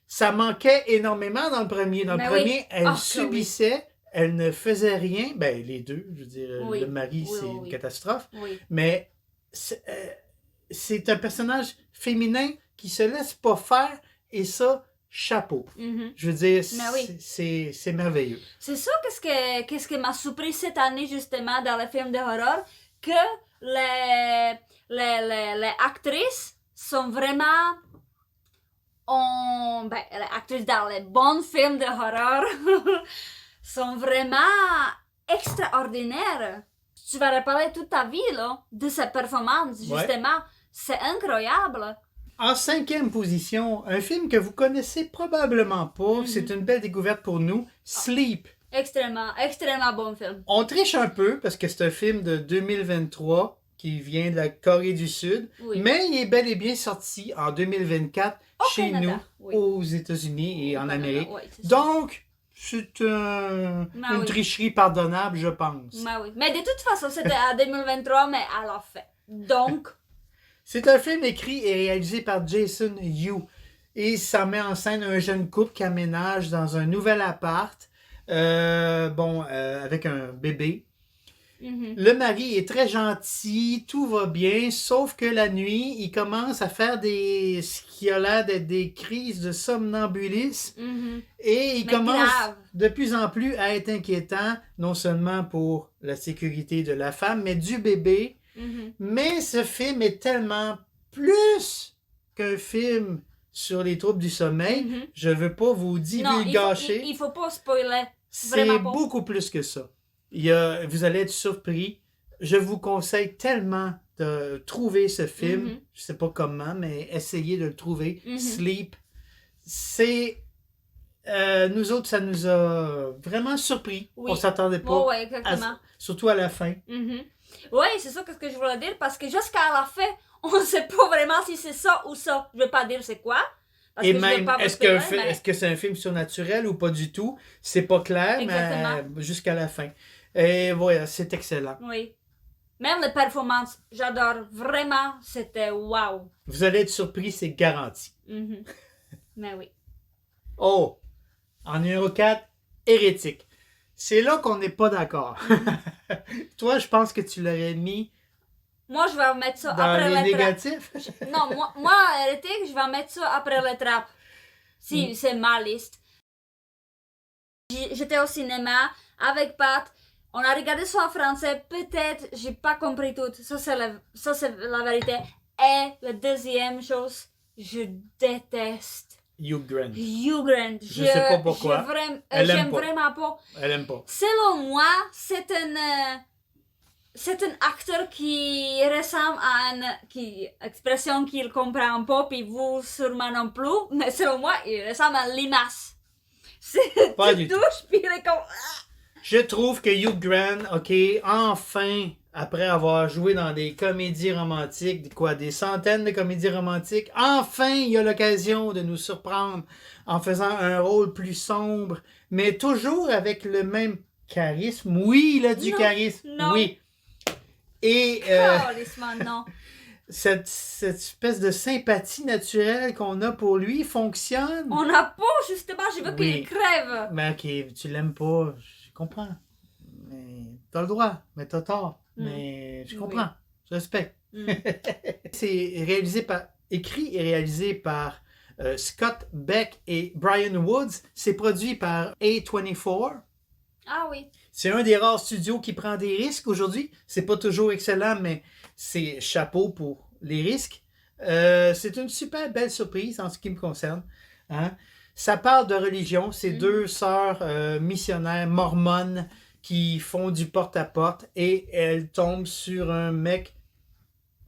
Ça manquait énormément dans le premier. Dans le Mais premier, oui. elle Ah, que subissait, elle ne faisait rien. Ben, les deux, je veux dire, Oui. le mari, Oui, c'est oui, une oui. catastrophe. Oui. Mais c'est un personnage féminin qui se laisse pas faire, et ça, chapeau. Mhm. Je veux dire, Mais oui. c'est merveilleux. C'est ça qu'est-ce que m'a surpris cette année justement dans les films d'horreur, que les actrices sont vraiment les actrices dans les bons films d'horreur sont vraiment extraordinaires. Tu vas reparler toute ta vie là, de cette performance, justement. C'est incroyable. En 5e position, un film que vous connaissez probablement pas, c'est une belle découverte pour nous, Sleep. Extrêmement bon film. On triche un peu parce que c'est un film de 2023 qui vient de la Corée du Sud, Oui. mais il est bel et bien sorti en 2024 chez Canada, nous, oui. aux États-Unis et en Canada, Amérique. oui, c'est ça. Donc, c'est une oui. tricherie pardonnable, je pense. Oui. Mais de toute façon, c'était en 2023, mais à la fin. Donc, C'est un film écrit et réalisé par Jason Yu. Et ça met en scène un jeune couple qui aménage dans un nouvel appart, avec un bébé. Le mari est très gentil, tout va bien, sauf que la nuit, il commence à faire ce qui a l'air d'être des crises de somnambulisme. Et il Mais commence grave. de plus en plus à être inquiétant, non seulement pour la sécurité de la femme, mais du bébé. Mais ce film est tellement plus qu'un film sur les troubles du sommeil. Je veux pas vous non, divulgacher. il faut pas spoiler. C'est Vraiment pas. beaucoup plus que ça. Vous allez être surpris. Je vous conseille tellement de trouver ce film. Je sais pas comment, mais essayez de le trouver. Sleep. C'est... nous autres, ça nous a vraiment surpris. Oui. On s'attendait pas. Oui, exactement. Surtout à la fin. Oui, c'est ça que je voulais dire, parce que jusqu'à la fin, on ne sait pas vraiment si c'est ça ou ça. Je ne vais pas dire c'est quoi. Parce Et que je veux même, pas vous est-ce spoiler, est-ce que c'est un film surnaturel ou pas du tout? C'est pas clair, Exactement. mais jusqu'à la fin. Et voilà, c'est excellent. Oui. Même les performances, j'adore. Vraiment, c'était wow. Vous allez être surpris, c'est garanti. Mais oui. Oh! En numéro 4, Hérétique. C'est là qu'on n'est pas d'accord. Toi, je pense que tu l'aurais mis Moi, je vais mettre ça dans après les les trappes. négatifs. Non, moi, Hérétique, je vais mettre ça après les trappes. Si c'est ma liste. J'étais au cinéma avec Pat. On a regardé ça en français. Peut-être, j'ai pas compris tout. Ça, c'est la vérité. Et la deuxième chose, je déteste Hugh Grant. Hugh Grant. Je sais pas pourquoi. Elle aime J'aime pas. vraiment pas. Elle aime pas. Selon moi, c'est un acteur qui ressemble à une expression qu'il comprend pas, puis vous sûrement non plus, mais selon moi, il ressemble à Limace. Pas Tu du tout. touches, puis il est comme... Je trouve que Hugh Grant, enfin, après avoir joué dans des comédies romantiques, des centaines de comédies romantiques, enfin, il a l'occasion de nous surprendre en faisant un rôle plus sombre, mais toujours avec le même charisme. Oui, il a du Non, charisme. non. Oui. Et Calissement, non. cette espèce de sympathie naturelle qu'on a pour lui fonctionne. On n'a pas, justement, je veux Oui. qu'il crève. Mais ok, tu l'aimes pas, je comprends. Mais t'as le droit, mais t'as tort. Mais je comprends, je respecte. C'est écrit et réalisé par Scott Beck et Brian Woods. C'est produit par A24. Ah oui. C'est un des rares studios qui prend des risques aujourd'hui. C'est pas toujours excellent, mais c'est chapeau pour les risques. C'est une super belle surprise en ce qui me concerne. Hein? Ça parle de religion. C'est deux sœurs missionnaires mormones qui font du porte-à-porte et elles tombent sur un mec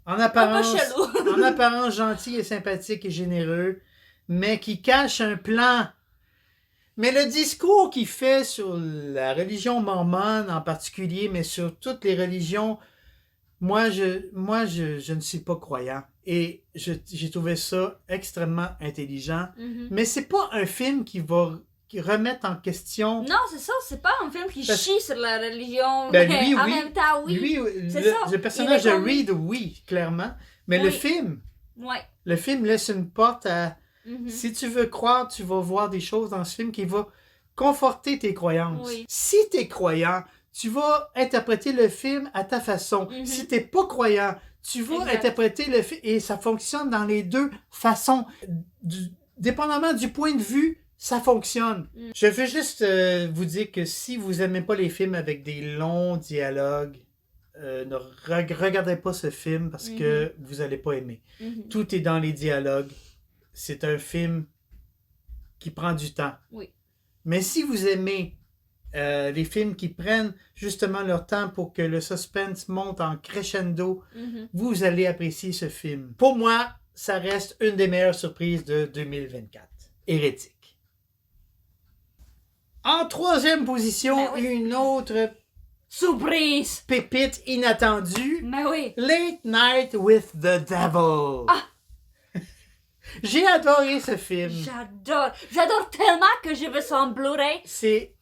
en apparence gentil et sympathique et généreux, mais qui cache un plan. Mais le discours qu'il fait sur la religion mormone en particulier, mais sur toutes les religions, moi je ne suis pas croyant. Et j'ai trouvé ça extrêmement intelligent. Mais c'est pas un film qui va remettre en question... Non, c'est ça, c'est pas un film qui chie sur la religion. Ben, mais lui, en oui. même temps, oui. Lui, C'est ça. le personnage Il de est comme- Reed, oui, clairement. Mais Oui. le film laisse une porte à... Mhm. Si tu veux croire, tu vas voir des choses dans ce film qui vont conforter tes croyances. Oui. Si tu es croyant, tu vas interpréter le film à ta façon. Si tu n'es pas croyant, tu vas Exact. interpréter le film et ça fonctionne dans les deux façons. Dépendamment du point de vue, ça fonctionne. Je veux juste vous dire que si vous n'aimez pas les films avec des longs dialogues, ne regardez pas ce film parce que vous n'allez pas aimer. Tout est dans les dialogues. C'est un film qui prend du temps. Oui. Mais si vous aimez les films qui prennent justement leur temps pour que le suspense monte en crescendo, vous allez apprécier ce film. Pour moi, ça reste une des meilleures surprises de 2024. Hérétique. En troisième position, Ben oui. une autre Surprise! pépite inattendue. Mais oui. Late Night with the Devil. J'ai adoré ce film. J'adore tellement que je veux ça en Blu-ray. C'est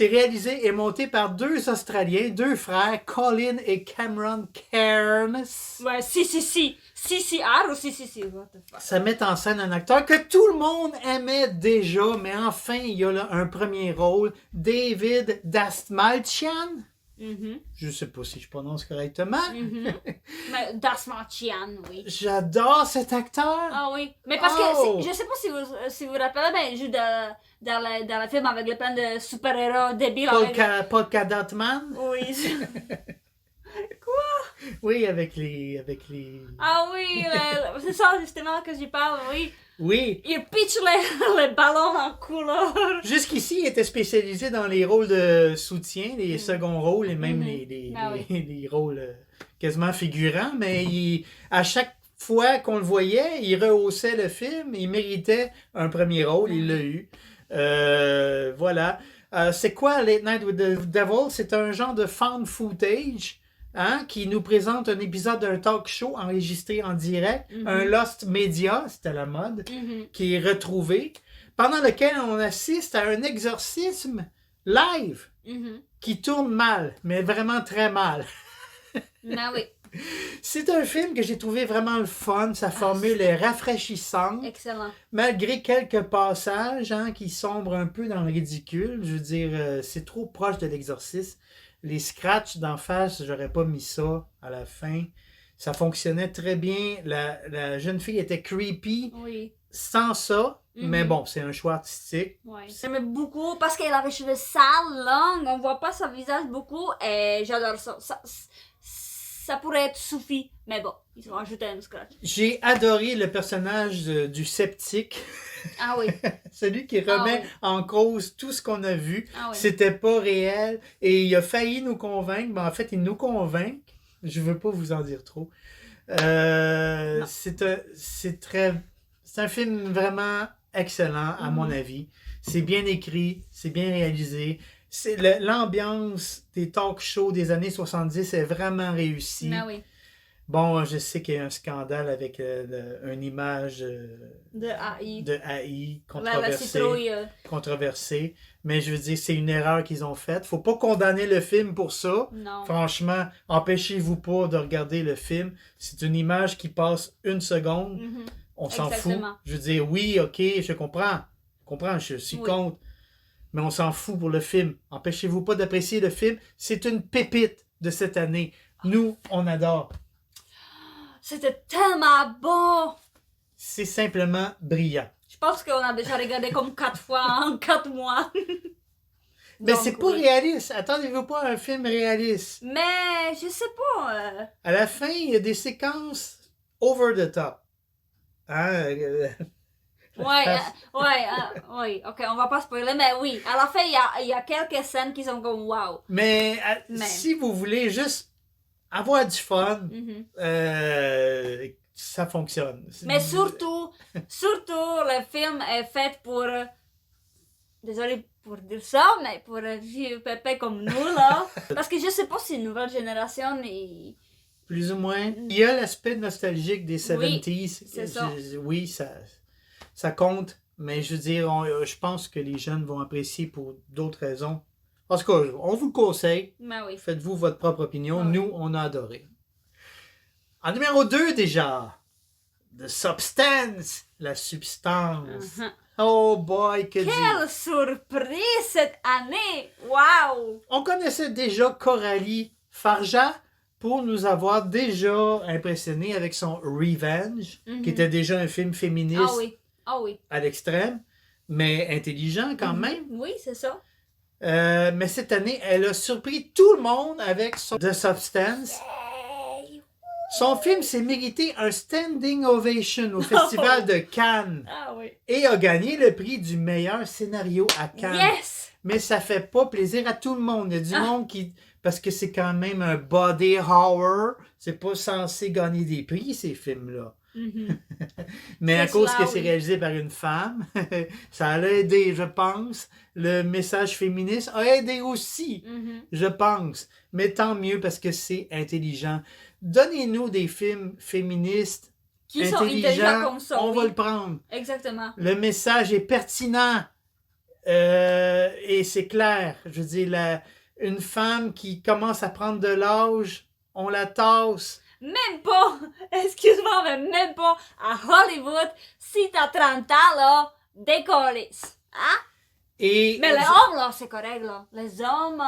réalisé et monté par deux Australiens, deux frères, Colin et Cameron Cairns. Ouais, CCR ou CCC, what the fuck. Ça met en scène un acteur que tout le monde aimait déjà, mais enfin, il y a là un premier rôle, David Dastmalchian. Je sais pas si je prononce correctement. Mais Dasmalchian, oui. J'adore cet acteur. Ah oui. Mais parce Oh! que, je sais pas si vous vous rappelez, mais il joue dans le film avec le plein de super-héros débiles. Polka Dot Man. Oui. Oui, avec les... Ah oui, c'est ça justement que je parle, oui. Oui. Il pitch les ballons en couleur. Jusqu'ici, il était spécialisé dans les rôles de soutien, les seconds rôles et même les rôles quasiment figurants, mais à chaque fois qu'on le voyait, il rehaussait le film, il méritait un premier rôle, il l'a eu. Voilà. C'est quoi Late Night with the Devil? C'est un genre de found footage. Hein, qui nous présente un épisode d'un talk show enregistré en direct, un Lost Media, c'était la mode, qui est retrouvé, pendant lequel on assiste à un exorcisme live qui tourne mal, mais vraiment très mal. Ben oui. C'est un film que j'ai trouvé vraiment le fun, sa formule est rafraîchissante, Excellent. malgré quelques passages qui sombrent un peu dans le ridicule. Je veux dire, c'est trop proche de l'exorcisme. Les scratchs d'en face, j'aurais pas mis ça à la fin. Ça fonctionnait très bien. La jeune fille était creepy Oui. sans ça. Mais bon, c'est un choix artistique. Ouais. J'aimais beaucoup parce qu'elle avait les cheveux sales, longs, on voit pas son visage beaucoup et j'adore ça. Ça pourrait être suffi, mais bon, ils ont ajouté un scratch. J'ai adoré le personnage du sceptique. Ah oui. Celui qui remet en cause tout ce qu'on a vu. Ah oui. C'était pas réel. Et il a failli nous convaincre. Mais en fait, il nous convainc. Je veux pas vous en dire trop. C'est un film vraiment excellent, à mon avis. C'est bien écrit, c'est bien réalisé. L'ambiance des talk shows des années 70 est vraiment réussie. Ah oui. Bon, je sais qu'il y a un scandale avec une image De AI. de AI La citrouille. controversée, mais je veux dire, c'est une erreur qu'ils ont faite. Faut pas condamner le film pour ça. Non. Franchement, empêchez-vous pas de regarder le film. C'est une image qui passe 1 seconde. Mhm. On s'en fout. Exactement. Je veux dire, oui, ok, je comprends. Je suis Oui. contre. Mais on s'en fout pour le film. Empêchez-vous pas d'apprécier le film. C'est une pépite de cette année. Nous, on adore. C'était tellement bon! C'est simplement brillant. Je pense qu'on a déjà regardé comme 4 fois en 4 mois. Mais Donc, c'est pas oui. réaliste. Attendez-vous pas à un film réaliste. Mais je sais pas. À la fin, il y a des séquences over the top. Hein? Oui, ok, on va pas spoiler, mais oui, à la fin, il y a quelques scènes qui sont comme wow. Mais Mais- si vous voulez juste avoir du fun, Mhm. ça fonctionne. Mais surtout, le film est fait pour. Désolé pour dire ça, mais pour vieux pépé comme nous, là. Parce que je sais pas si une nouvelle génération. Plus ou moins. Il y a l'aspect nostalgique des 70s. c'est ça. Oui, ça compte. Mais je veux dire, je pense que les jeunes vont apprécier pour d'autres raisons. En tout cas, on vous le conseille. Mais oui. Faites-vous votre propre opinion. Ouais. Nous, on a adoré. En numéro 2 déjà, The Substance, la substance. Mhm. Oh boy, que dire. Quelle surprise cette année! Wow! On connaissait déjà Coralie Farja pour nous avoir déjà impressionné avec son Revenge, Mhm. qui était déjà un film féministe Ah oui. à l'extrême, mais intelligent quand même. Oui, c'est ça. Mais cette année, elle a surpris tout le monde avec son The Substance. Son film s'est mérité un standing ovation au Festival de Cannes Ah oui. et a gagné le prix du meilleur scénario à Cannes. Yes! Mais ça fait pas plaisir à tout le monde. Il y a du monde qui... Parce que c'est quand même un body horror. C'est pas censé gagner des prix, ces films-là. Mhm. Mais à C'est cause cela, que c'est oui. réalisé par une femme, ça a aidé, je pense. Le message féministe a aidé aussi, Mhm. je pense. Mais tant mieux parce que c'est intelligent. Donnez-nous des films féministes Qui sont intelligents intelligents. comme ça. On oui. va le prendre. Exactement. Le message est pertinent et c'est clair. Je veux dire, une femme qui commence à prendre de l'âge, on la tasse. Même pas, excuse-moi, mais même pas à Hollywood, si t'as 30 ans, là, décollisse. Hein? Et Mais les hommes, là, c'est correct, là. Les hommes,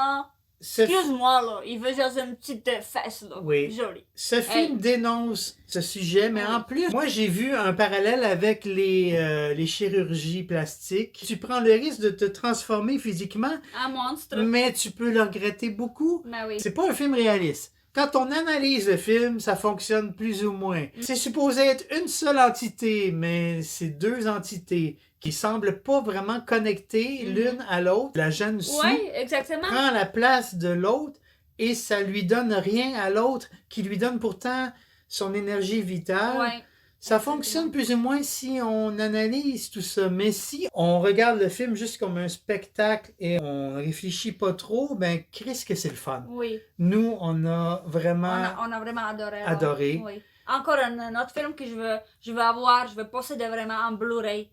ce, excuse-moi, là, ils veulent juste une petite fesse, là. Oui. Jolie. ce film dénonce ce sujet, mais Oui. en plus, moi j'ai vu un parallèle avec les chirurgies plastiques. Tu prends le risque de te transformer physiquement, Un monstre. mais tu peux le regretter beaucoup. Mais oui. C'est pas un film réaliste. Quand on analyse le film, ça fonctionne plus ou moins. C'est supposé être une seule entité, mais c'est deux entités qui semblent pas vraiment connectées l'une à l'autre. La jeune Sue Oui, exactement. prend la place de l'autre et ça lui donne rien à l'autre qui lui donne pourtant son énergie vitale. Ouais. Ça Exactement. fonctionne plus ou moins si on analyse tout ça. Mais si on regarde le film juste comme un spectacle et on réfléchit pas trop, ben Chris que c'est le fun. Oui. Nous, on a vraiment... On a vraiment adoré. là. Adoré. Oui. Encore un autre film que je veux avoir, je veux posséder vraiment en Blu-ray.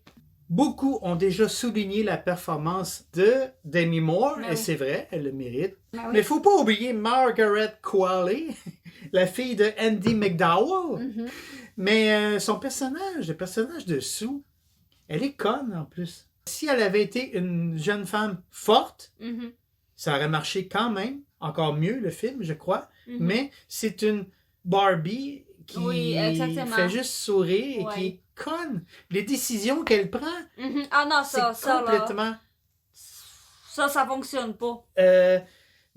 Beaucoup ont déjà souligné la performance de Demi Moore, Mais et oui. c'est vrai, elle le mérite. Mais oui. Mais faut pas oublier Margaret Qualley, la fille de Andy McDowell. Mhm. Mais le personnage de Sue, elle est conne en plus. Si elle avait été une jeune femme forte, Mhm. ça aurait marché quand même, encore mieux le film, je crois. Mhm. Mais c'est une Barbie qui Oui, exactement. fait juste sourire et Ouais. qui est conne. Les décisions qu'elle prend, Mhm. Ah non, c'est ça, là, complètement... ça fonctionne pas.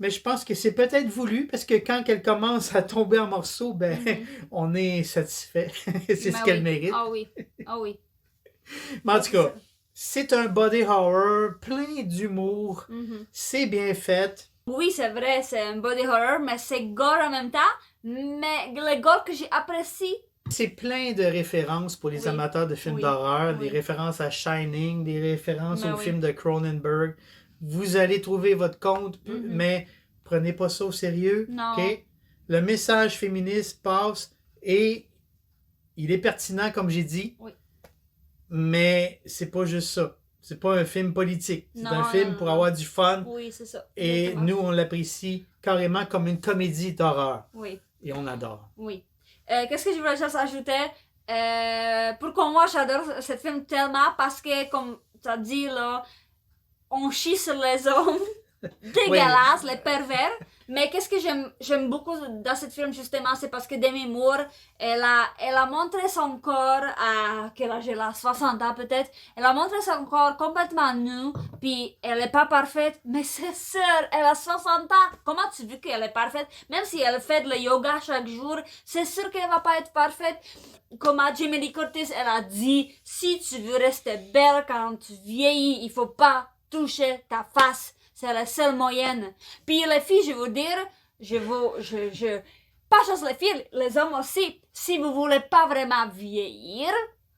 Mais je pense que c'est peut-être voulu parce que quand elle commence à tomber en morceaux, ben, Mhm. on est satisfait. c'est ce Ben qu'elle oui. mérite. Ah oui, ah oui. Mais en tout cas, c'est un body horror plein d'humour. Mhm. C'est bien fait. Oui, c'est vrai, c'est un body horror, mais c'est gore en même temps. Mais le gore que j'ai apprécié, C'est plein de références pour les Oui. amateurs de films Oui. d'horreur, Oui. des références à Shining, des références Ben aux oui. films de Cronenberg. Vous allez trouver votre compte, Mhm. mais prenez pas ça au sérieux. Non. OK? Le message féministe passe, Et il est pertinent, comme j'ai dit. Oui. Mais c'est pas juste ça. C'est pas un film politique. C'est Non, un film non, pour non. avoir du fun. Oui, c'est ça. Et Exactement. nous, on l'apprécie carrément comme une comédie d'horreur. Oui, Et on adore. oui. Qu'est-ce que je voulais juste ajouter? Pourquoi moi j'adore ce film tellement? Parce que, comme tu as dit, là, on chie sur les hommes. Dégueulasse, les pervers. Mais qu'est-ce que j'aime beaucoup dans ce film, justement, c'est parce que Demi Moore, elle a montré son corps à, quel âge elle a, 60 ans peut-être, elle a montré son corps complètement nu, puis elle est pas parfaite, mais c'est sûr, elle a 60 ans, comment tu veux qu'elle est parfaite? Même si elle fait le yoga chaque jour, c'est sûr qu'elle va pas être parfaite. Comme Jamie Lee Curtis, elle a dit, si tu veux rester belle quand tu vieillis, il faut pas toucher ta face. C'est la seule moyenne. Puis les filles, je veux dire, pas juste les filles, les hommes aussi. Si vous voulez pas vraiment vieillir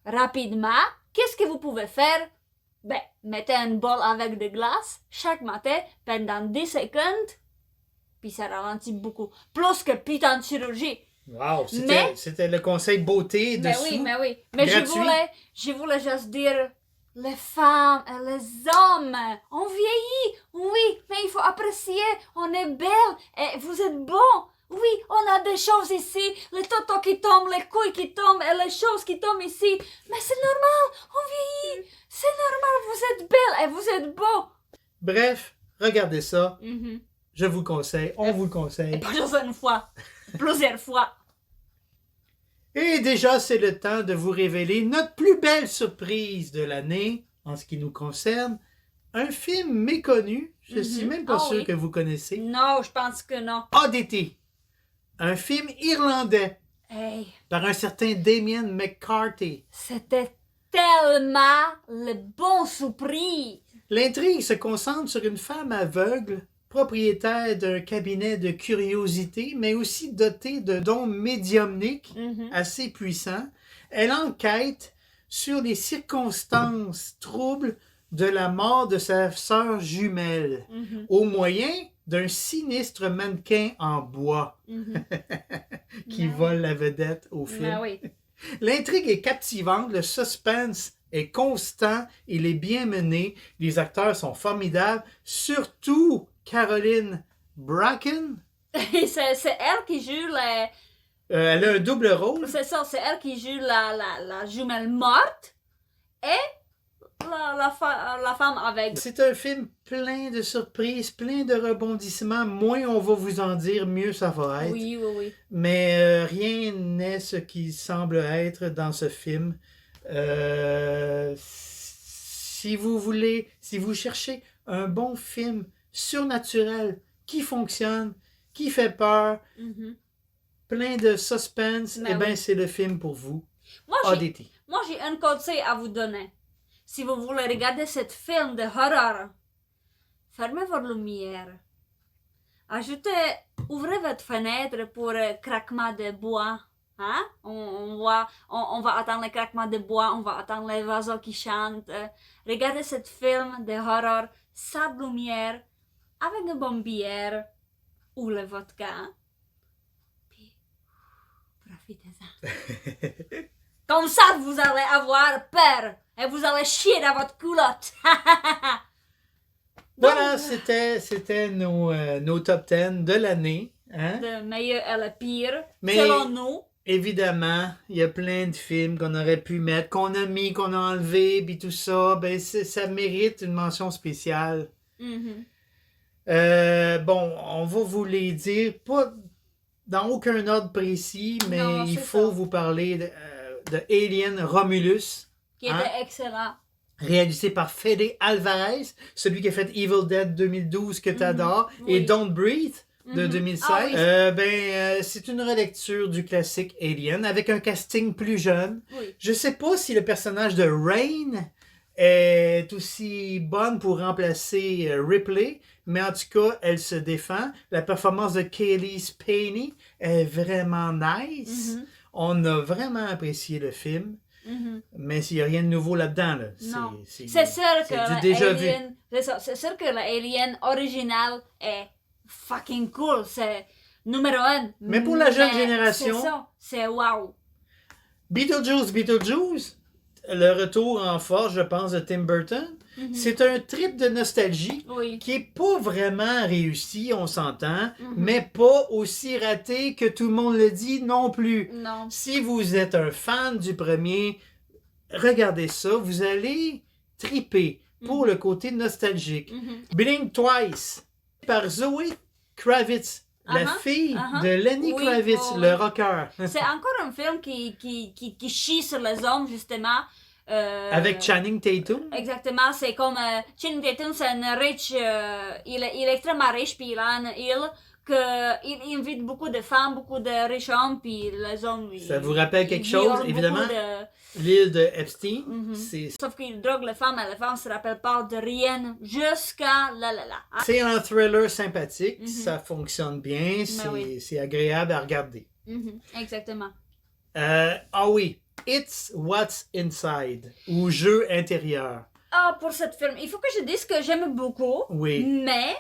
rapidement, qu'est-ce que vous pouvez faire? Ben, mettez un bol avec de glace chaque matin pendant 10 secondes, puis ça ralentit beaucoup. Plus que putain de chirurgie. Wow, Mais- c'était le conseil beauté Mais dessous. oui. Mais Gratuit. je voulais juste dire, les femmes et les hommes, on vieillit, oui, mais il faut apprécier, on est belle, et vous êtes bon. Oui, on a des choses ici, les totos qui tombent, les couilles qui tombent et les choses qui tombent ici. Mais c'est normal, on vieillit, c'est normal, vous êtes belle et vous êtes beau. Bref, regardez ça. Mhm. Je vous le conseille. On vous le Et conseille. pas juste une fois, plusieurs fois. Et déjà, c'est le temps de vous révéler notre plus belle surprise de l'année, en ce qui nous concerne. Un film méconnu. Je ne suis même pas Ah sûr oui. que vous connaissez. Non, je pense que non. ADT. Un film irlandais Hey, par un certain Damien McCarthy. c'était tellement le bon surprise. L'intrigue se concentre sur une femme aveugle, propriétaire d'un cabinet de curiosité, mais aussi dotée de dons médiumniques assez puissants. Elle enquête sur les circonstances troubles de la mort de sa sœur jumelle, au moyen d'un sinistre mannequin en bois qui vole la vedette au film. Ben oui. L'intrigue est captivante, le suspense est constant, il est bien mené, les acteurs sont formidables, surtout Caroline Bracken. c'est elle qui joue les... Elle a un double rôle. C'est ça, c'est elle qui joue la jumelle morte et la femme avec... C'est un film plein de surprises, plein de rebondissements. Moins on va vous en dire, mieux ça va être. Oui. Mais rien n'est ce qu'il semble être dans ce film. Si vous cherchez un bon film surnaturel qui fonctionne, qui fait peur, plein de suspense, Ben eh bien, oui. c'est le film pour vous. Moi, ADT. j'ai un conseil à vous donner. Si vous voulez regarder ce film de horreur, fermez vos lumières. Ouvrez votre fenêtre pour craquement de bois. Hein? On va attendre le craquement de bois, on va attendre les oiseaux qui chantent. Regardez ce film de horreur sans lumière, avec une bonne bière ou le vodka. Puis, profitez-en. Comme ça, vous allez avoir peur et vous allez chier dans votre culotte. Voilà, c'était nos top 10 de l'année. Hein? Le meilleur et le pire, Mais- selon nous. Évidemment, il y a plein de films qu'on aurait pu mettre, qu'on a mis, qu'on a enlevé, puis tout ça. Ben, ça mérite une mention spéciale. Mhm. Bon, on va vous les dire, pas dans aucun ordre précis, mais Non, il c'est faut ça. vous parler de Alien Romulus, Qui Hein? était excellent. réalisé par Fede Alvarez, celui qui a fait Evil Dead 2012 que tu adores, et Oui. Don't Breathe de Mhm. 2016. Ah oui. C'est une relecture du classique Alien avec un casting plus jeune. Oui. Je sais pas si le personnage de Rain est aussi bonne pour remplacer Ripley, mais en tout cas, elle se défend. La performance de Kaylee Spaney est vraiment nice. Mhm. On a vraiment apprécié le film, Mhm. mais il n'y a rien de nouveau là-dedans. Là. Non. C'est C'est sûr que c'est du déjà vu. l'Alien, c'est sûr que l'Alien original est fucking cool. numéro 1. Mais pour la jeune génération... C'est ça, c'est wow. Beetlejuice, le retour en force, je pense, de Tim Burton, c'est un trip de nostalgie qui est pas vraiment réussi, on s'entend, mais pas aussi raté que tout le monde le dit non plus. Non. Si vous êtes un fan du premier, regardez ça, vous allez triper pour le côté nostalgique. Blink Twice, par Zoe Kravitz. La fille de Lenny Kravitz, le rocker. C'est encore un film qui chie sur les hommes, justement. Avec Channing Tatum. Exactement, c'est comme Channing Tatum, c'est un riche, il est extrêmement riche, puis il a une île il invite beaucoup de femmes, beaucoup de riches hommes, puis les hommes... Ça vous rappelle quelque chose, évidemment? L'île de Epstein. Sauf qu'il drogue les femmes, et les femmes se rappellent pas de rien jusqu'à là. C'est un thriller sympathique, ça fonctionne bien, c'est agréable à regarder. Exactement. Oui, It's What's Inside, ou Jeu intérieur. Pour cette film, il faut que je dise que j'aime beaucoup, mais...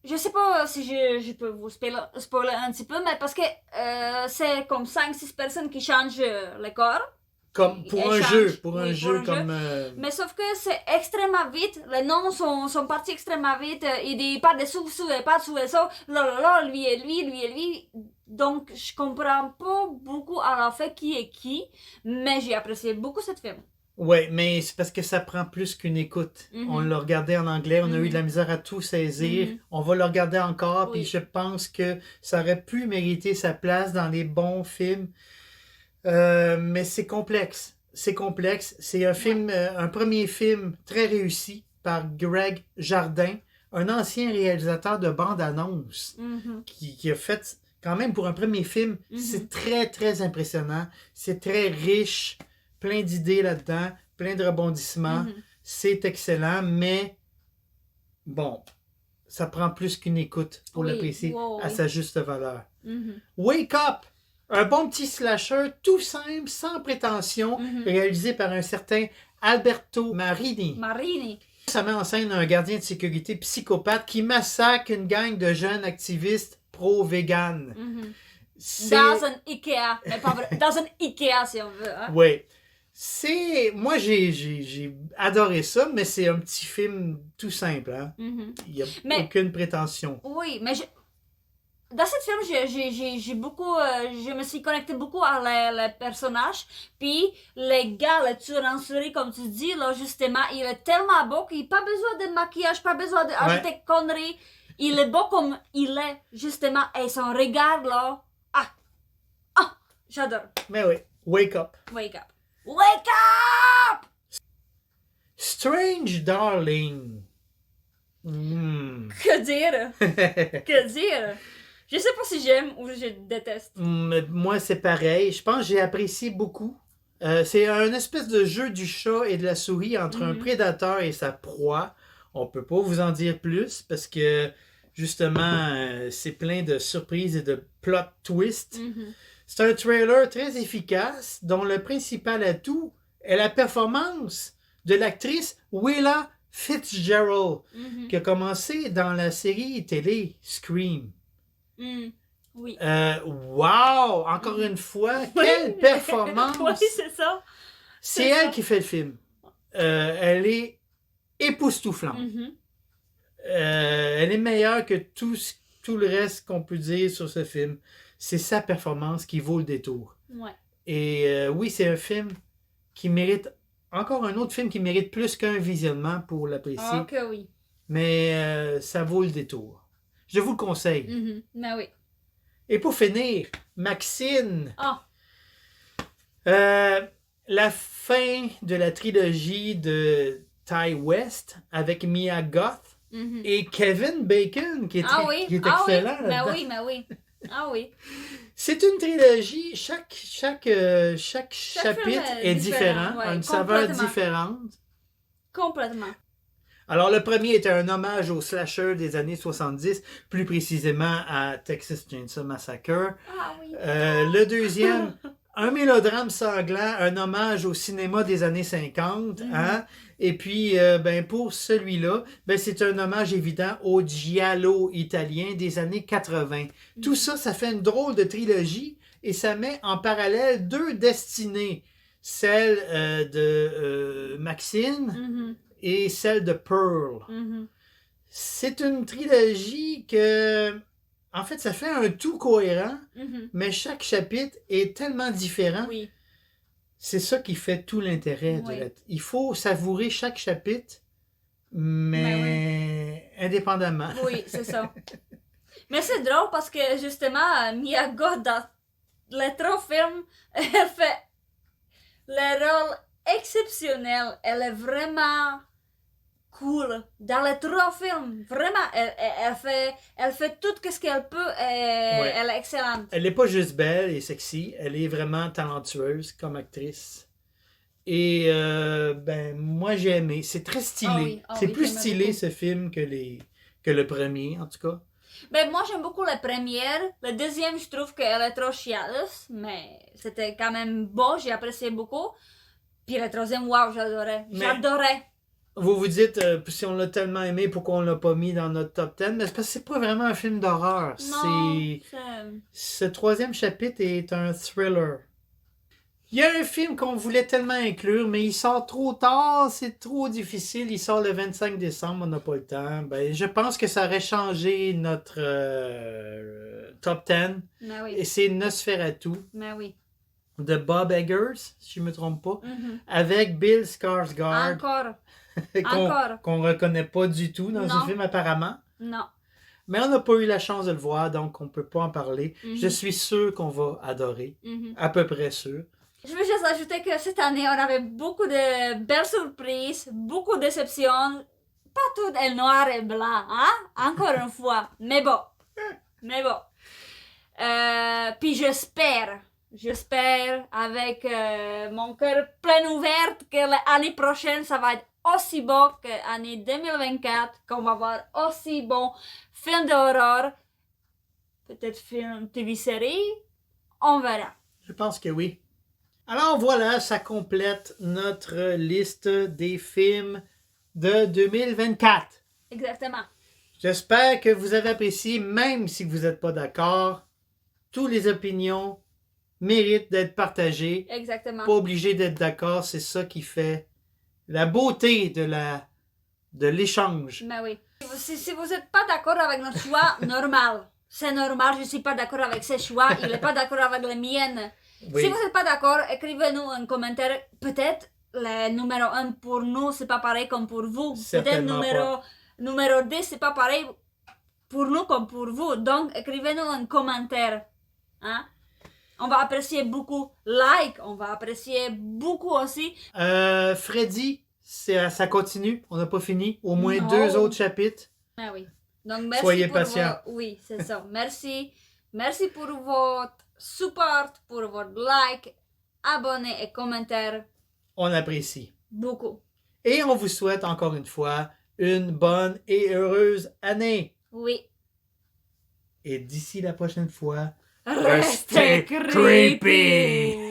je sais pas si je peux vous spoiler un petit peu, mais parce que c'est comme 5-6 personnes qui changent le corps. Comme pour un jeu. Mais sauf que c'est extrêmement vite, les noms sont partis extrêmement vite, il dit pas dessous, et pas dessous, et ça, lui et lui. Donc je comprends pas beaucoup à la fin qui est qui, mais j'ai apprécié beaucoup cette film. Oui, mais c'est parce que ça prend plus qu'une écoute. On l'a regardé en anglais, on a eu de la misère à tout saisir. On va le regarder encore, puis je pense que ça aurait pu mériter sa place dans les bons films. Mais c'est complexe. C'est un film, un premier film très réussi par Greg Jardin, un ancien réalisateur de bande-annonce qui a fait, quand même pour un premier film, c'est très, très impressionnant. C'est très riche. Plein d'idées là-dedans, plein de rebondissements. C'est excellent, mais bon, ça prend plus qu'une écoute pour l'apprécier à sa juste valeur. Wake Up! Un bon petit slasher tout simple, sans prétention, réalisé par un certain Alberto Marini. Ça met en scène un gardien de sécurité psychopathe qui massacre une gang de jeunes activistes pro-vegan. Dans un Ikea, mais pas vrai, dans un Ikea si on veut. Hein? Oui. Moi, j'ai adoré ça, mais c'est un petit film tout simple. Hein? Il n'y a aucune prétention. Oui, mais dans ce film, j'ai beaucoup... je me suis connecté beaucoup à les personnages. Puis, les gars, le tueur en série, comme tu dis, là, justement, il est tellement beau qu'il n'a pas besoin de maquillage, pas besoin d'ajouter conneries. Il est beau comme il est, justement. Et son regard, là... j'adore. Mais oui, Wake Up. Wake Up. Wake up! Strange Darling. Que dire? Que dire? Je sais pas si j'aime ou je déteste. Moi, c'est pareil. Je pense que j'ai apprécié beaucoup. C'est un espèce de jeu du chat et de la souris entre un prédateur et sa proie. On peut pas vous en dire plus parce que, justement, c'est plein de surprises et de plot twists. C'est un trailer très efficace dont le principal atout est la performance de l'actrice Willa Fitzgerald qui a commencé dans la série télé Scream. Oui. Wow! Encore une fois, quelle performance! Oui, c'est ça. C'est elle qui fait le film. Elle est époustouflante. Elle est meilleure que tout le reste qu'on peut dire sur ce film. C'est sa performance qui vaut le détour. Ouais. Et oui, c'est un film qui mérite... Encore un autre film qui mérite plus qu'un visionnement pour l'apprécier. Que oui. Mais ça vaut le détour. Je vous le conseille. Ben oui. Et pour finir, Maxine. La fin de la trilogie de Ty West avec Mia Goth et Kevin Bacon qui est, qui est excellent. Oui. Oui. C'est une trilogie. Chaque chapitre est différent, a une saveur différente. Complètement. Alors, le premier était un hommage au slasher des années 70, plus précisément à Texas Chainsaw Massacre. Le deuxième un mélodrame sanglant, un hommage au cinéma des années 50, hein? Et puis, pour celui-là, c'est un hommage évident au giallo italien des années 80. Tout ça, ça fait une drôle de trilogie et ça met en parallèle deux destinées. Celle de Maxine et celle de Pearl. C'est une trilogie que... En fait, ça fait un tout cohérent, mais chaque chapitre est tellement différent. Oui. C'est ça qui fait tout l'intérêt. Il faut savourer chaque chapitre, mais indépendamment. Oui, c'est ça. Mais c'est drôle parce que justement, Miyako, dans les trois films, elle fait le rôle exceptionnel. Elle est vraiment cool. Dans les trois films, vraiment, elle fait tout ce qu'elle peut et elle est excellente. Elle n'est pas juste belle et sexy, elle est vraiment talentueuse comme actrice. Et moi j'ai aimé. C'est très stylé. C'est plus stylé ce film que le premier, en tout cas. Moi j'aime beaucoup la première. Le deuxième, je trouve qu'elle est trop chialeuse, mais c'était quand même beau, j'ai apprécié beaucoup. Puis le troisième, waouh, j'adorais. Vous vous dites, si on l'a tellement aimé, pourquoi on l'a pas mis dans notre top 10? Mais c'est parce que c'est pas vraiment un film d'horreur. Ce troisième chapitre est un thriller. Il y a un film qu'on voulait tellement inclure, mais il sort trop tard, c'est trop difficile. Il sort le 25 décembre, on n'a pas le temps. Je pense que ça aurait changé notre top 10. Et c'est Nosferatu. De Bob Eggers, si je ne me trompe pas. Avec Bill Skarsgård. Encore. Qu'on ne reconnaît pas du tout dans ce film, apparemment. Non. Mais on n'a pas eu la chance de le voir, donc on ne peut pas en parler. Je suis sûr qu'on va adorer. À peu près sûr. Je veux juste ajouter que cette année, on avait beaucoup de belles surprises, beaucoup de déceptions. Pas tout est noir et blanc, hein? Encore une fois. Mais bon. Puis j'espère avec mon cœur plein ouvert que l'année prochaine, ça va être aussi beau que l'année 2024, qu'on va voir aussi bon film d'horreur, peut-être film TV-série, on verra. Je pense que oui. Alors voilà, ça complète notre liste des films de 2024. Exactement. J'espère que vous avez apprécié, même si vous n'êtes pas d'accord. Toutes les opinions méritent d'être partagées. Exactement. Pas obligé d'être d'accord, c'est ça qui fait la beauté de l'échange. Mais oui. Si vous n'êtes pas d'accord avec notre choix, normal. C'est normal, je ne suis pas d'accord avec ses choix, il n'est pas d'accord avec les miennes. Oui. Si vous n'êtes pas d'accord, écrivez-nous un commentaire. Peut-être le numéro 1 pour nous, c'est pas pareil comme pour vous. Peut-être numéro 10, c'est pas pareil pour nous comme pour vous. Donc, écrivez-nous un commentaire. Hein? On va apprécier beaucoup like, on va apprécier beaucoup aussi. Freddy, ça continue, on n'a pas fini. Au moins 2 autres chapitres. Ah oui. Donc, merci. Soyez patients. Oui, c'est ça. Merci. Merci pour votre support, pour votre like, abonnés et commentaires. On apprécie. Beaucoup. Et on vous souhaite encore une fois une bonne et heureuse année. Oui. Et d'ici la prochaine fois, restez creepy.